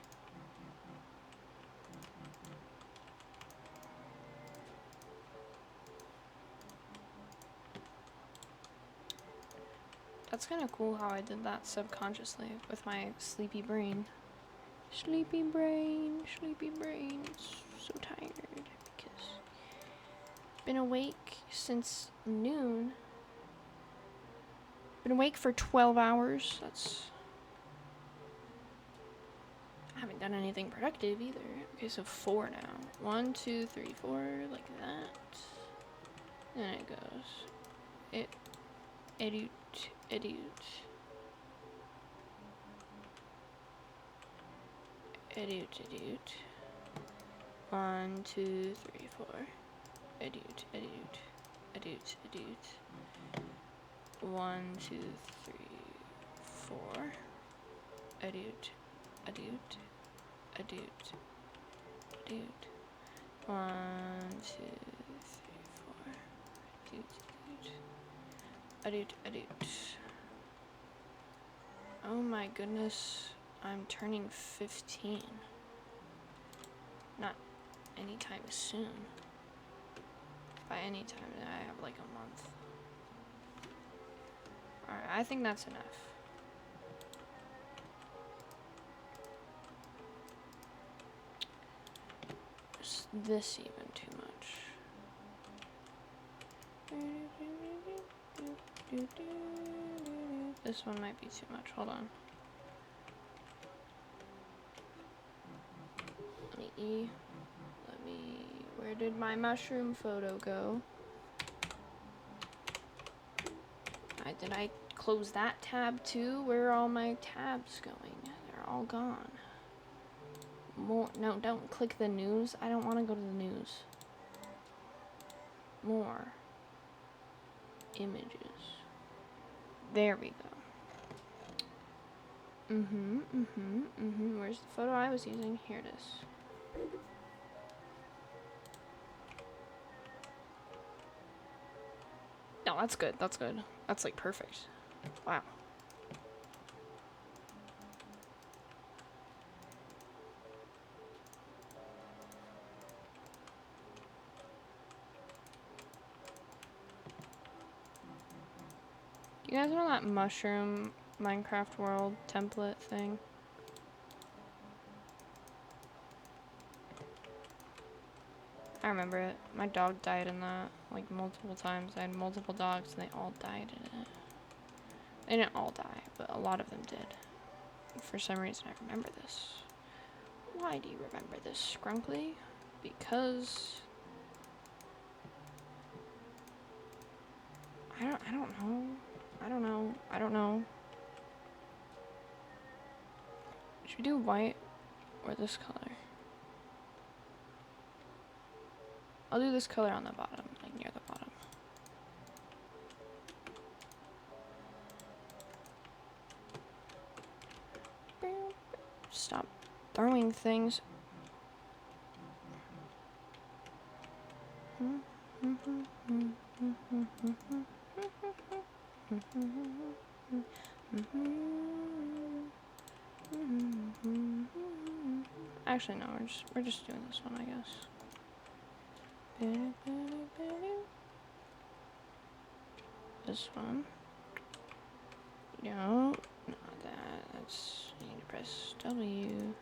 That's kind of cool how I did that subconsciously with my sleepy brain. Sleepy brain, so tired because been awake since noon. Been awake for 12 hours. I haven't done anything productive either. Okay, so 4 now. 1, 2, 3, 4, like that. Then it goes. Edit. 1, 2, 3, 4. Edit. 1, 2, 3, 4. Edit. 1, 2, 3, 4. Edit. Oh my goodness, I'm turning 15. Not anytime soon. By any time, I have like a month. Alright, I think that's enough. is this even too much? This one might be too much. Hold on. Where did my mushroom photo go? Did I close that tab too? Where are all my tabs going? They're all gone. No, don't click the news. I don't want to go to the news. More images. There we go. Where's the photo I was using? Here it is. No, that's good. That's good. That's like perfect. Wow. You guys know that mushroom Minecraft world template thing? I remember it. My dog died in that, like, multiple times. I had multiple dogs and they all died in it. They didn't all die, but a lot of them did. And for some reason I remember this. Why do you remember this, Scrunkly? Because I don't know. Should we do white or this color? I'll do this color on the bottom, like near the bottom. Stop throwing things. Actually, no, we're just doing this one, I guess. This one. No, not that. That's, you need to press W.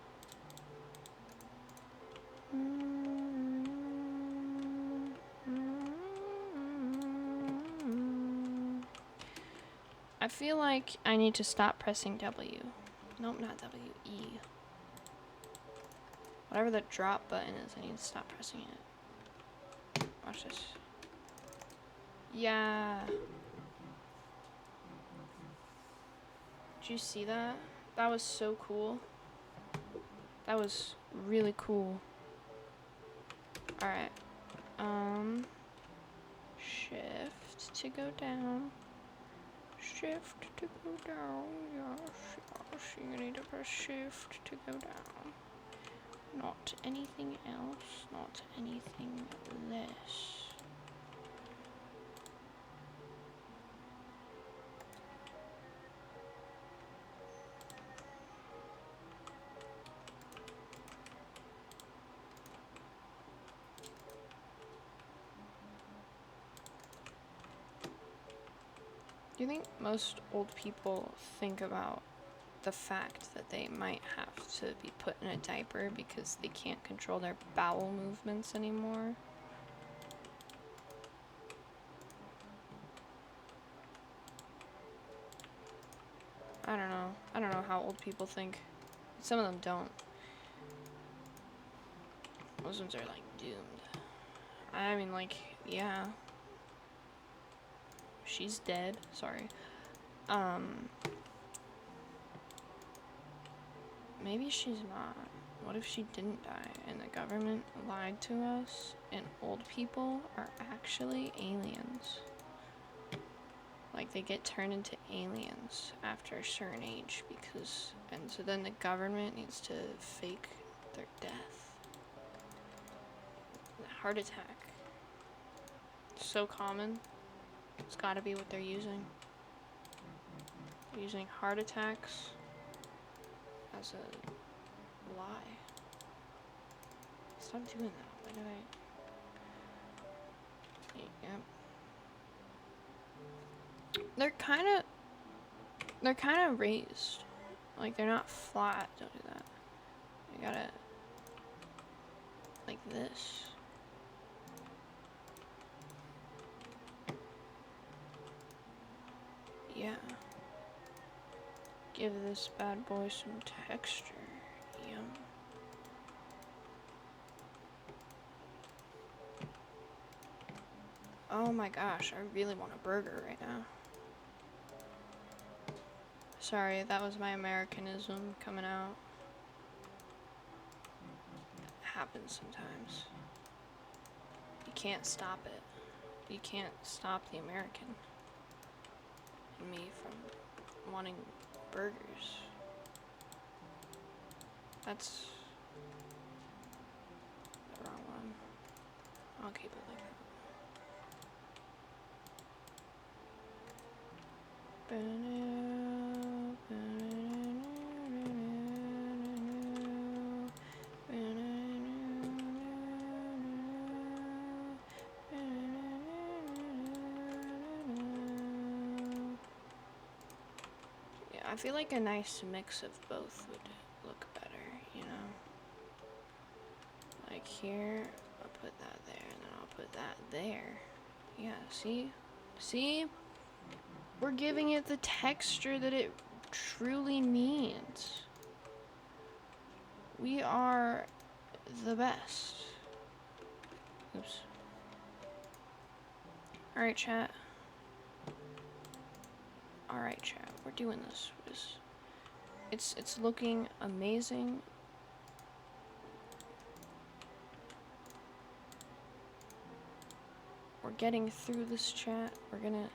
I feel like I need to stop pressing W. Nope, not W, E. Whatever the drop button is, I need to stop pressing it. Watch this. Yeah. Did you see that? That was so cool. That was really cool. Alright. Shift to go down. Shift to go down. Yes. You need to press shift to go down. Not anything else. Not anything less. Do you think most old people think about the fact that they might have to be put in a diaper because they can't control their bowel movements anymore? I don't know. I don't know how old people think. Some of them don't. Those ones are like doomed. I mean, like, yeah. She's dead. Sorry. Maybe she's not. What if she didn't die and the government lied to us and old people are actually aliens? Like, they get turned into aliens after a certain age because, and so then the government needs to fake their death. Heart attack. So common. It's gotta be what they're using. They're using heart attacks as a lie. Stop doing that. Why did I? Yep. They're kind of raised. Like, they're not flat. Don't do that. You gotta. like this. Yeah. Give this bad boy some texture. Yum. Oh my gosh, I really want a burger right now. Sorry, that was my Americanism coming out. It happens sometimes. You can't stop it. You can't stop the American in me from wanting burgers. That's the wrong one. I'll keep it like that. Yeah, I feel like a nice mix of both would look better, you know? Like here, I'll put that there, and then I'll put that there. Yeah, see? See? We're giving it the texture that it truly needs. We are the best. Oops. Alright, chat. Alright, chat. We're doing this. It's looking amazing. We're getting through this, chat. We're gonna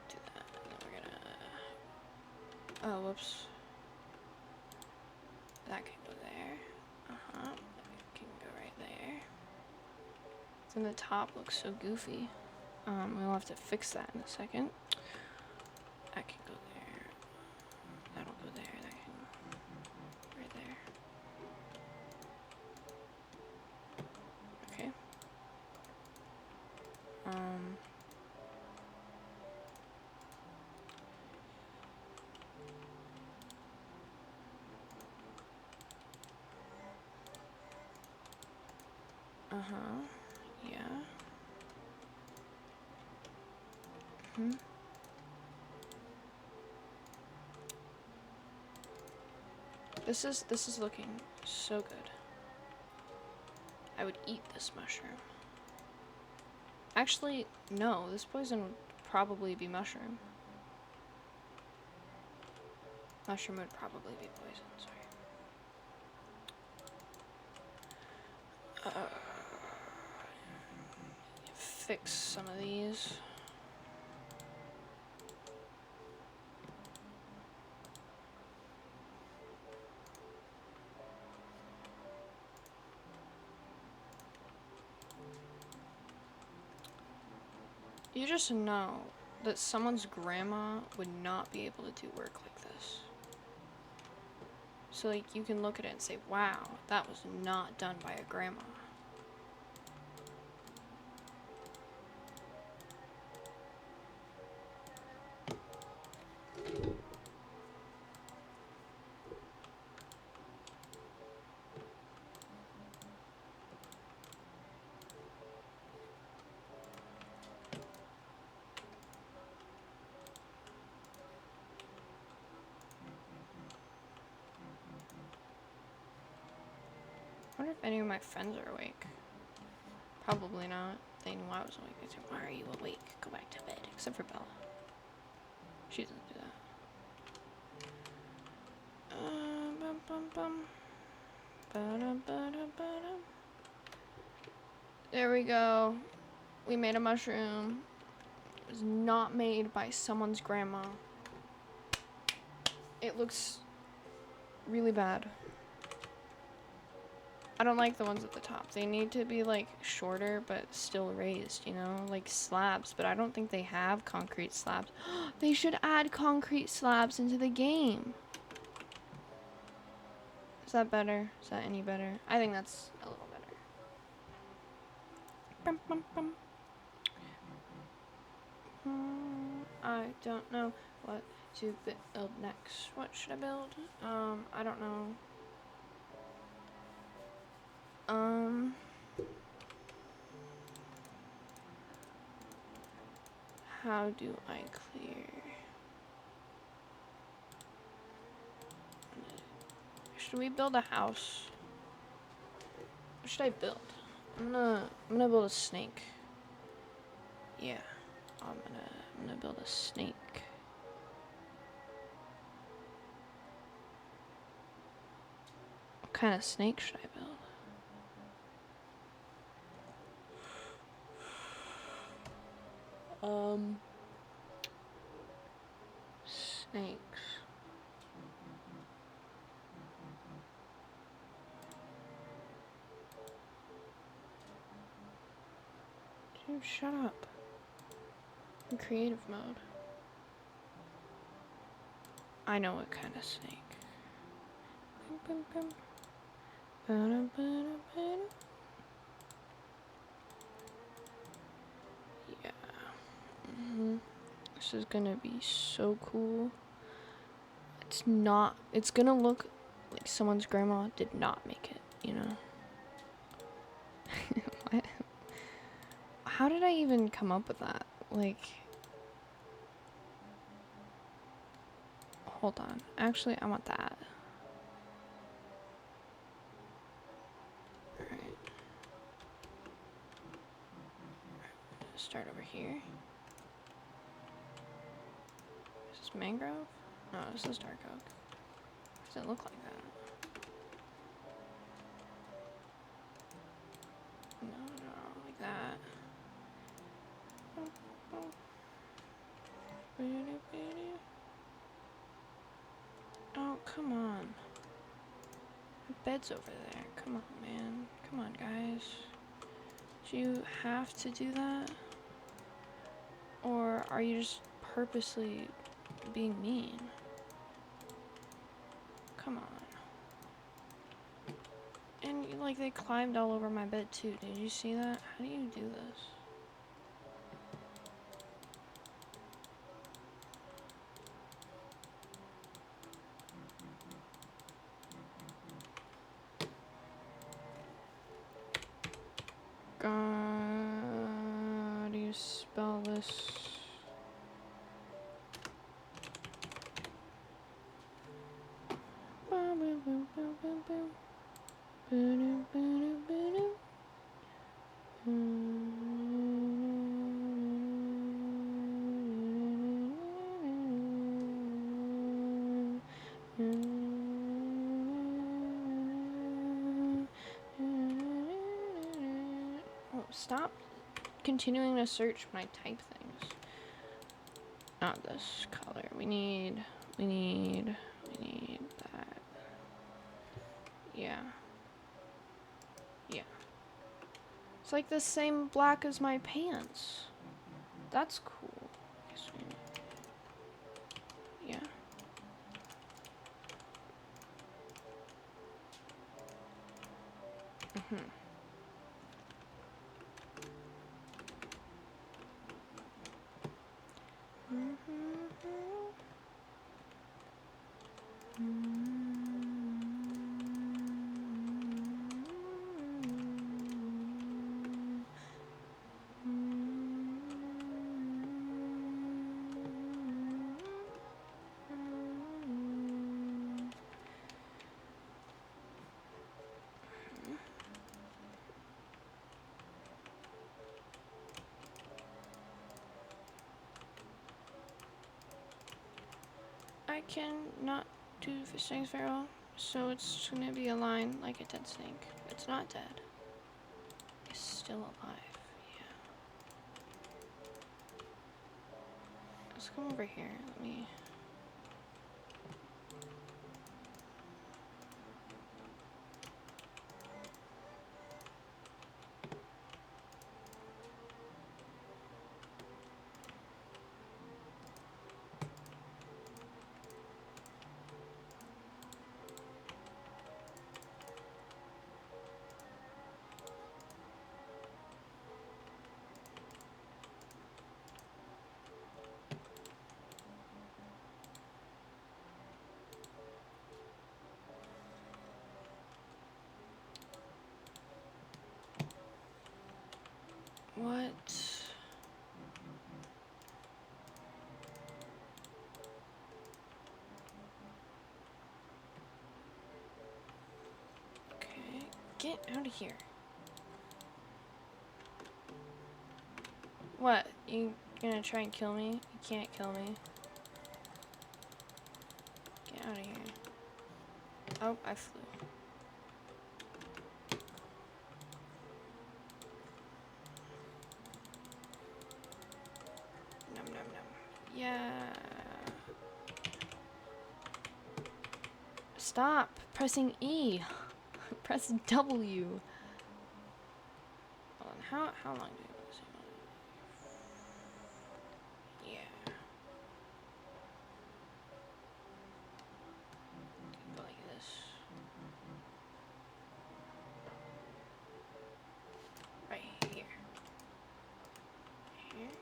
do that. And then we're gonna. Oh, whoops. That can go there. That can go right there. Then the top looks so goofy. We'll have to fix that in a second. That can go there. That'll go there. That can go right there. Okay. Yeah. This is looking so good. I would eat this mushroom. Actually, no, this poison would probably be mushroom. Mushroom would probably be poison, sorry. Fix some of these. You just know that someone's grandma would not be able to do work like this. So like you can look at it and say, wow, that was not done by a grandma. I wonder if any of my friends are awake. Probably not. They knew I was awake. They said, why are you awake? Go back to bed. Except for Bella. She doesn't do that. There we go. We made a mushroom. It was not made by someone's grandma. It looks really bad. I don't like the ones at the top. They need to be like shorter but still raised, you know, like slabs, but I don't think they have concrete slabs. They should add concrete slabs into the game. Is that better? Is that any better? I think that's a little better. Bum, bum, bum. I don't know what to build next. What should I build? I don't know. How do I clear? Should we build a house? What should I build? I'm gonna build a snake. Yeah, I'm gonna build a snake. What kind of snake should I build? Snakes. Dude, shut up. In creative mode. I know what kind of snake. Yeah. This is gonna be so cool. It's not. It's gonna look like someone's grandma did not make it, you know? What? How did I even come up with that? Like, hold on. Actually, I want that. Alright. Start over here. Is this mangrove? No, this is dark oak. Does it look like that? No, like that. Oh, come on. The bed's over there. Come on, man. Come on, guys. Do you have to do that? Or are you just purposely being mean? Come on. And, like, they climbed all over my bed, too. Did you see that? How do you do this? How do you spell this? Oh, stop continuing to search when I type things. Not this color. We need that. Yeah. Yeah. It's like the same black as my pants. That's cool. Yeah. I can not do things very well, so it's gonna be a line like a dead snake. It's not dead. It's still alive. Yeah. Let's come over here. Let me. What? Okay, get out of here. What? You gonna try and kill me? You can't kill me. Get out of here. Oh, I flew. Nom nom nom. Yeah. Stop pressing E. Press W. Hold on, how long do you want to see? Yeah. Go like this. Right here. Here.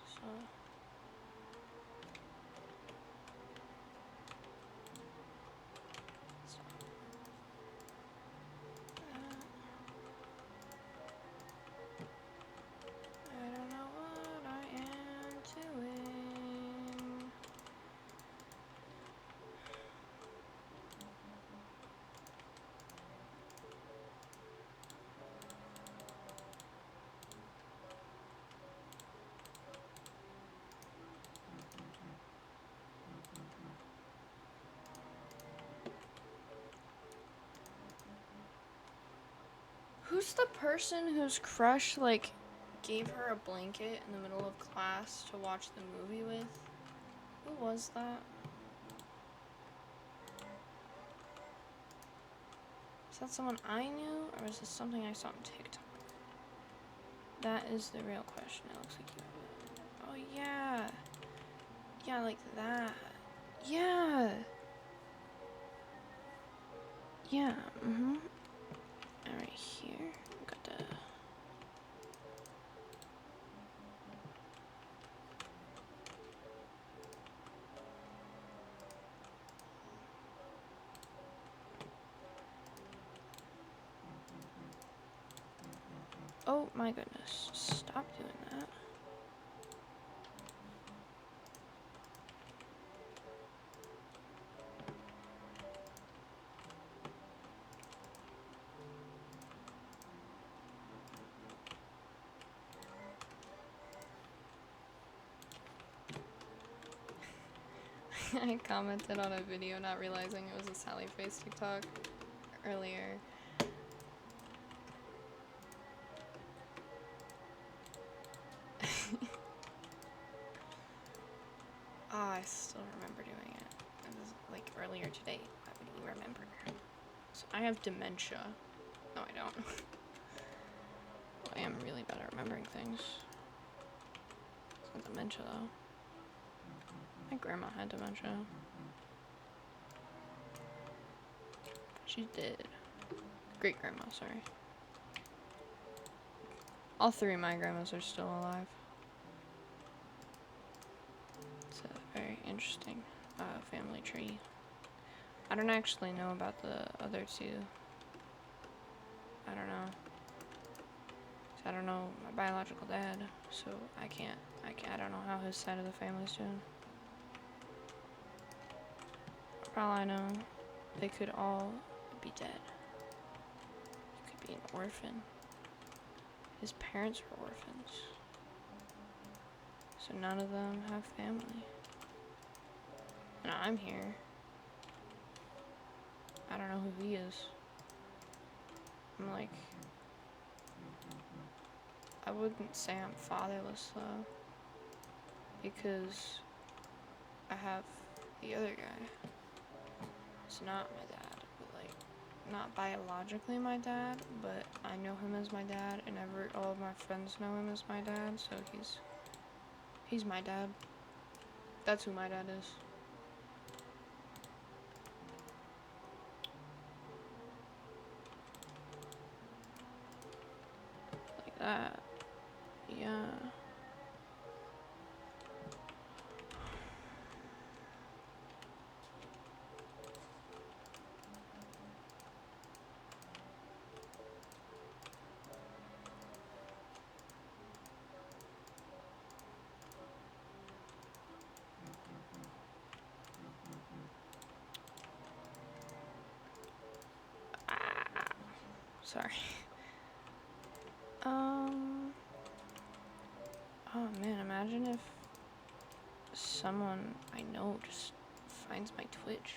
So. I don't know what I am doing. Who's the person whose crush, like, gave her a blanket in the middle of class to watch the movie with? Who was that? Is that someone I knew, or is this something I saw on TikTok? That is the real question. It looks like you have it. Oh, yeah. Yeah, like that. Yeah. Yeah, mm-hmm. And right here, got the... Oh my goodness, stop doing that. I commented on a video not realizing it was a Sally Face TikTok earlier. Oh, I still remember doing it. It was like earlier today. Why would you remember? So I have dementia. No, I don't. Well, I am really bad at remembering things. It's not dementia though. My grandma had dementia. She did. Great grandma, sorry. All three of my grandmas are still alive. It's a very interesting family tree. I don't actually know about the other two. I don't know. I don't know my biological dad, so I don't know how his side of the family's doing. For all I know, they could all be dead. He could be an orphan. His parents were orphans. So none of them have family. And I'm here. I don't know who he is. I'm like... I wouldn't say I'm fatherless though. Because I have the other guy. It's not my dad, but like, not biologically my dad, but I know him as my dad, and all of my friends know him as my dad, so he's my dad. That's who my dad is. Like that. Yeah. sorry. Oh man, imagine if someone I know just finds my Twitch.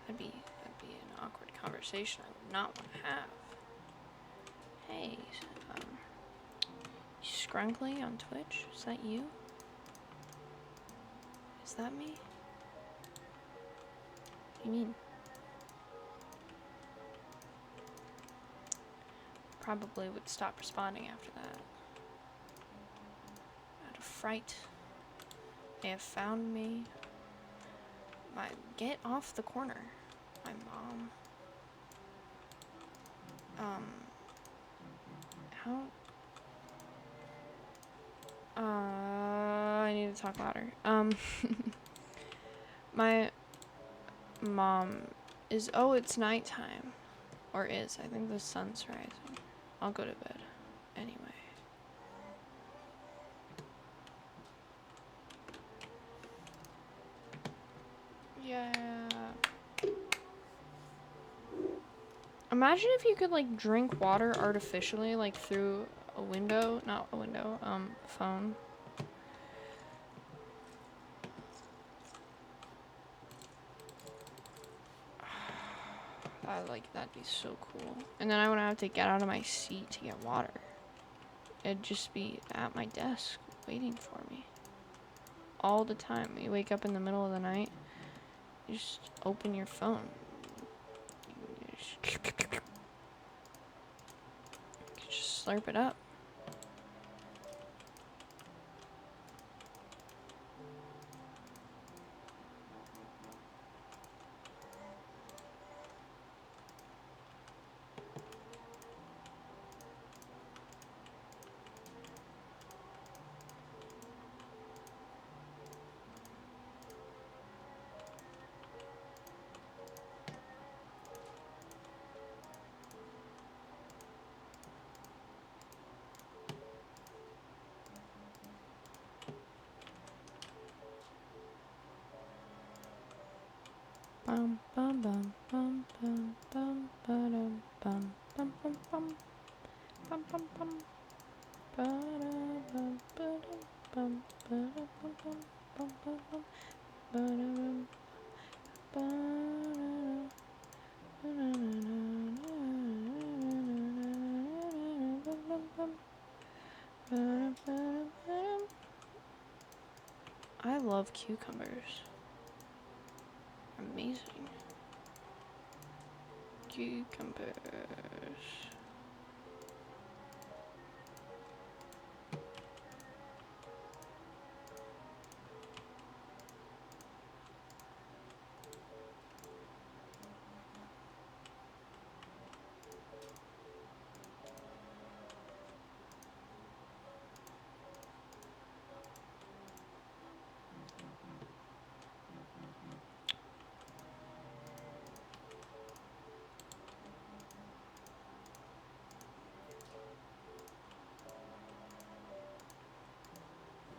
That'd be an awkward conversation I would not want to have. Hey, Scrunkly on Twitch? Is that you? Is that me? What do you mean? Probably would stop responding after that. Out of fright. They have found me. Get off the corner. My mom. How? I need to talk louder. My mom is, it's nighttime. Or is. I think the sun's rising. I'll go to bed. Anyway. Yeah. Imagine if you could, like, drink water artificially, like, through a window. Not a window, phone. That'd be so cool. And then I wouldn't have to get out of my seat to get water. It'd just be at my desk waiting for me. All the time. You wake up in the middle of the night, you just open your phone. You just slurp it up. Bum bum bum bum bum bum bum bum bum bum bum bum bum bum bum bum I love cucumbers. Amazing. Cucumbers.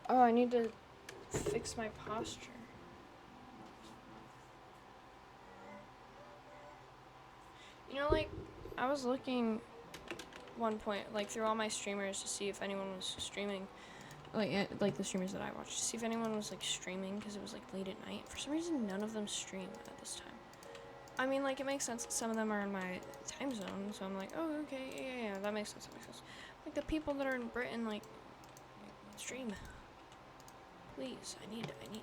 Oh, I need to fix my posture. You know, like, I was looking one point, like, through all my streamers to see if anyone was streaming. Like the streamers that I watched, to see if anyone was, like, streaming, because it was, like, late at night. For some reason, none of them stream at this time. I mean, like, it makes sense. Some of them are in my time zone, so I'm like, oh, okay, yeah, that makes sense, Like, the people that are in Britain, like, stream. Please, I need my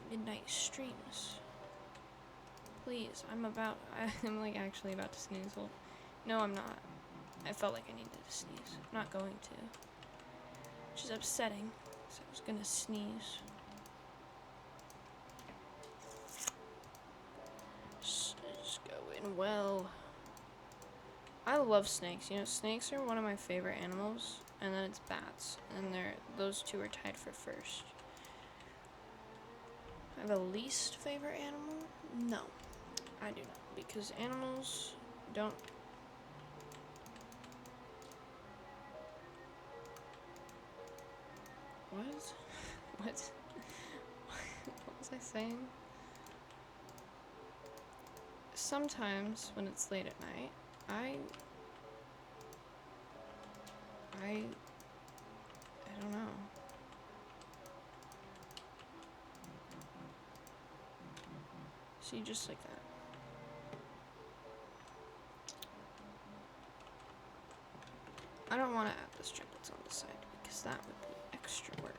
midnight streams. Please, I'm like actually about to sneeze. Well, no, I'm not. I felt like I needed to sneeze. I'm not going to. Which is upsetting, because I was gonna sneeze. It's going well. I love snakes. You know, snakes are one of my favorite animals, and then it's bats, and those two are tied for first. I have a least favorite animal? No, I do not, because animals don't. What? What? What was I saying? Sometimes when it's late at night, I don't know. See, just like that. I don't want to add the striplets on the side because that would be extra work.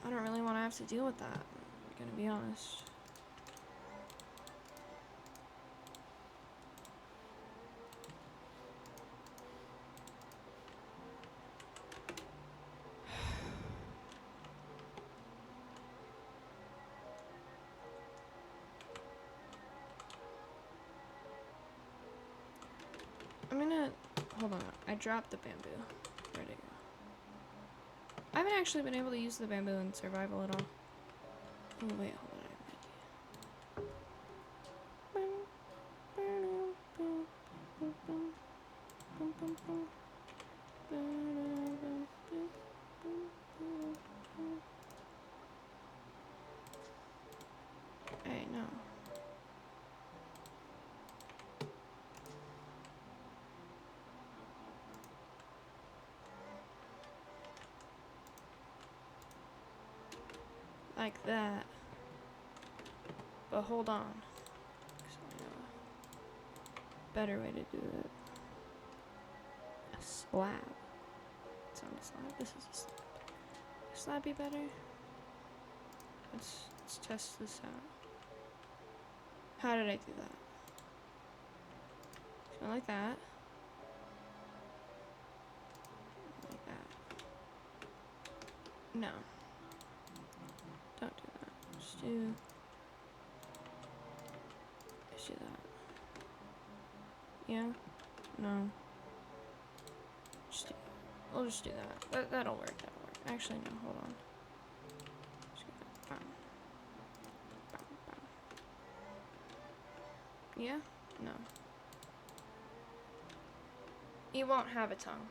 I don't really want to have to deal with that. I'm gonna be honest. I'm gonna, hold on, I dropped the bamboo. Where'd it go? I haven't actually been able to use the bamboo in survival at all. Oh wait, hold on, I have an idea. Hey, no. Like that. But hold on. 'Cause I know a better way to do it. A slab. It's not a slab. This is a slab. Will a slab be better? Let's test this out. How did I do that? So like that. Like that. No. Don't do that. Just do that. Yeah? No. We'll just do that. That'll work. Actually, no, hold on. Just get that. Bam. Bam, bam. Yeah? No. You won't have a tongue.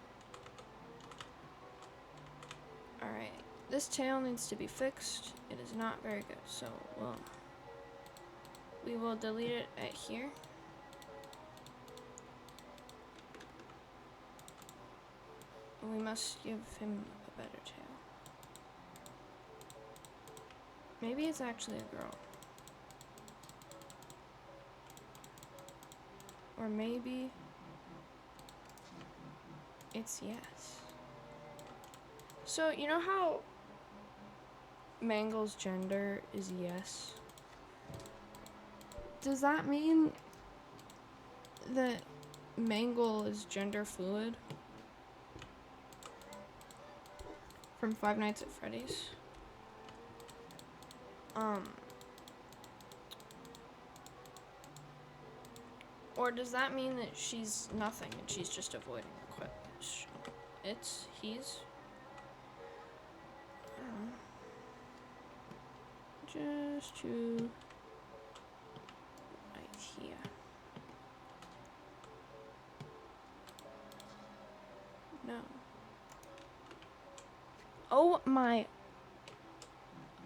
Alright. This tail needs to be fixed. It is not very good, so we will delete it at here. We must give him a better tail. Maybe it's actually a girl. Or maybe it's yes. So, you know how Mangle's gender is yes? Does that mean that Mangle is gender fluid? From Five Nights at Freddy's? Or does that mean that she's nothing and she's just avoiding the question? He's? I don't know. Just to right here. No. Oh my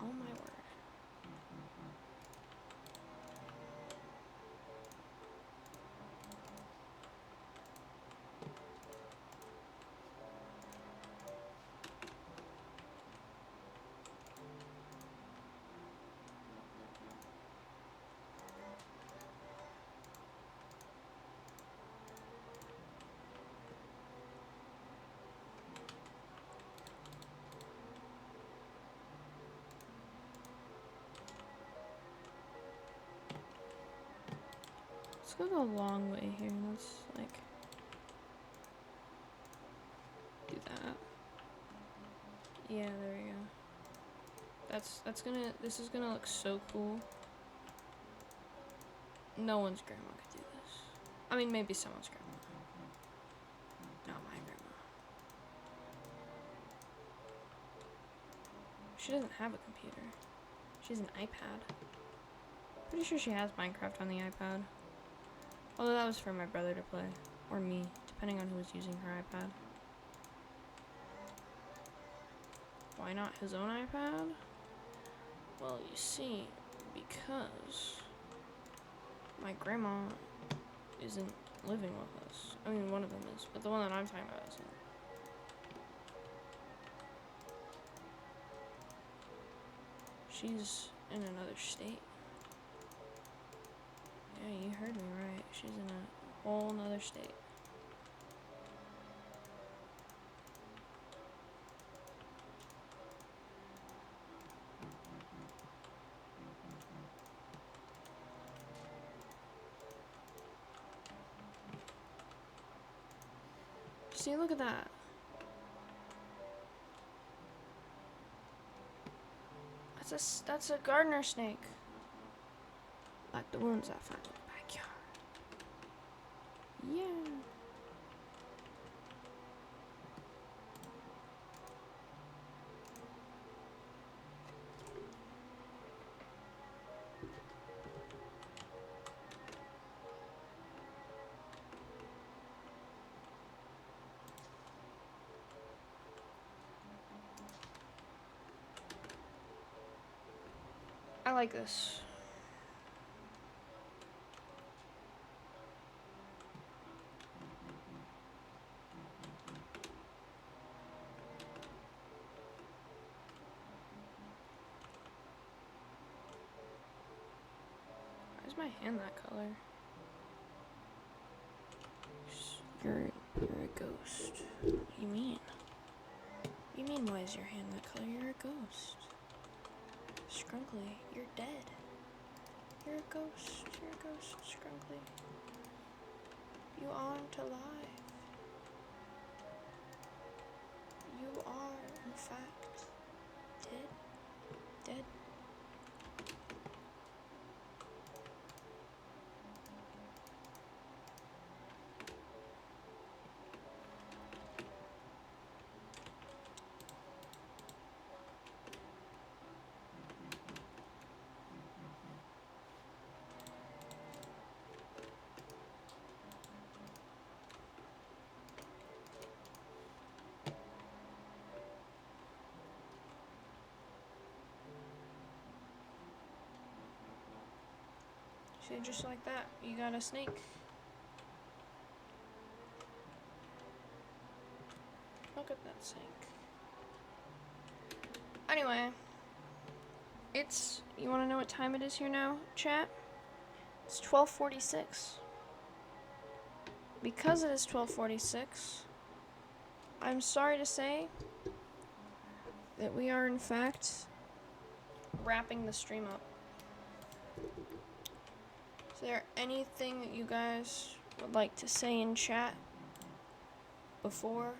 word. Let's go the long way here. Let's like do that. Yeah, there we go. This is gonna look so cool. No one's grandma could do this. I mean, maybe someone's grandma. Not my grandma. She doesn't have a computer. She has an iPad. Pretty sure she has Minecraft on the iPad. Although that was for my brother to play. Or me, depending on who was using her iPad. Why not his own iPad? Well, you see, because my grandma isn't living with us. I mean, one of them is, but the one that I'm talking about isn't. She's in another state. Yeah, you heard me right. She's in a whole nother state. See, look at that. That's a gardener snake. Like the ones I find in the backyard. Yeah. I like this. Why is my hand that color? You're a ghost. What do you mean? What do you mean, why is your hand that color? You're a ghost. Scrunkly, you're dead. You're a ghost. You're a ghost, Scrunkly. You aren't alive. You are, in fact, dead. Dead. See, just like that, you got a snake. Look at that snake. Anyway, you wanna know what time it is here now, chat? It's 12:46. Because it is 12:46, I'm sorry to say that we are in fact wrapping the stream up. Is there anything that you guys would like to say in chat before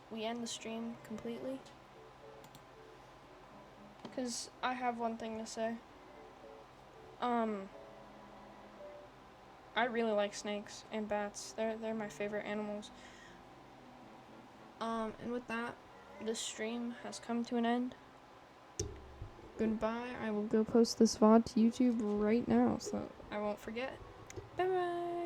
we end the stream completely? Because I have one thing to say. I really like snakes and bats. They're my favorite animals. And with that, this stream has come to an end. Goodbye. I will go post this VOD to YouTube right now, so I won't forget. Bye bye.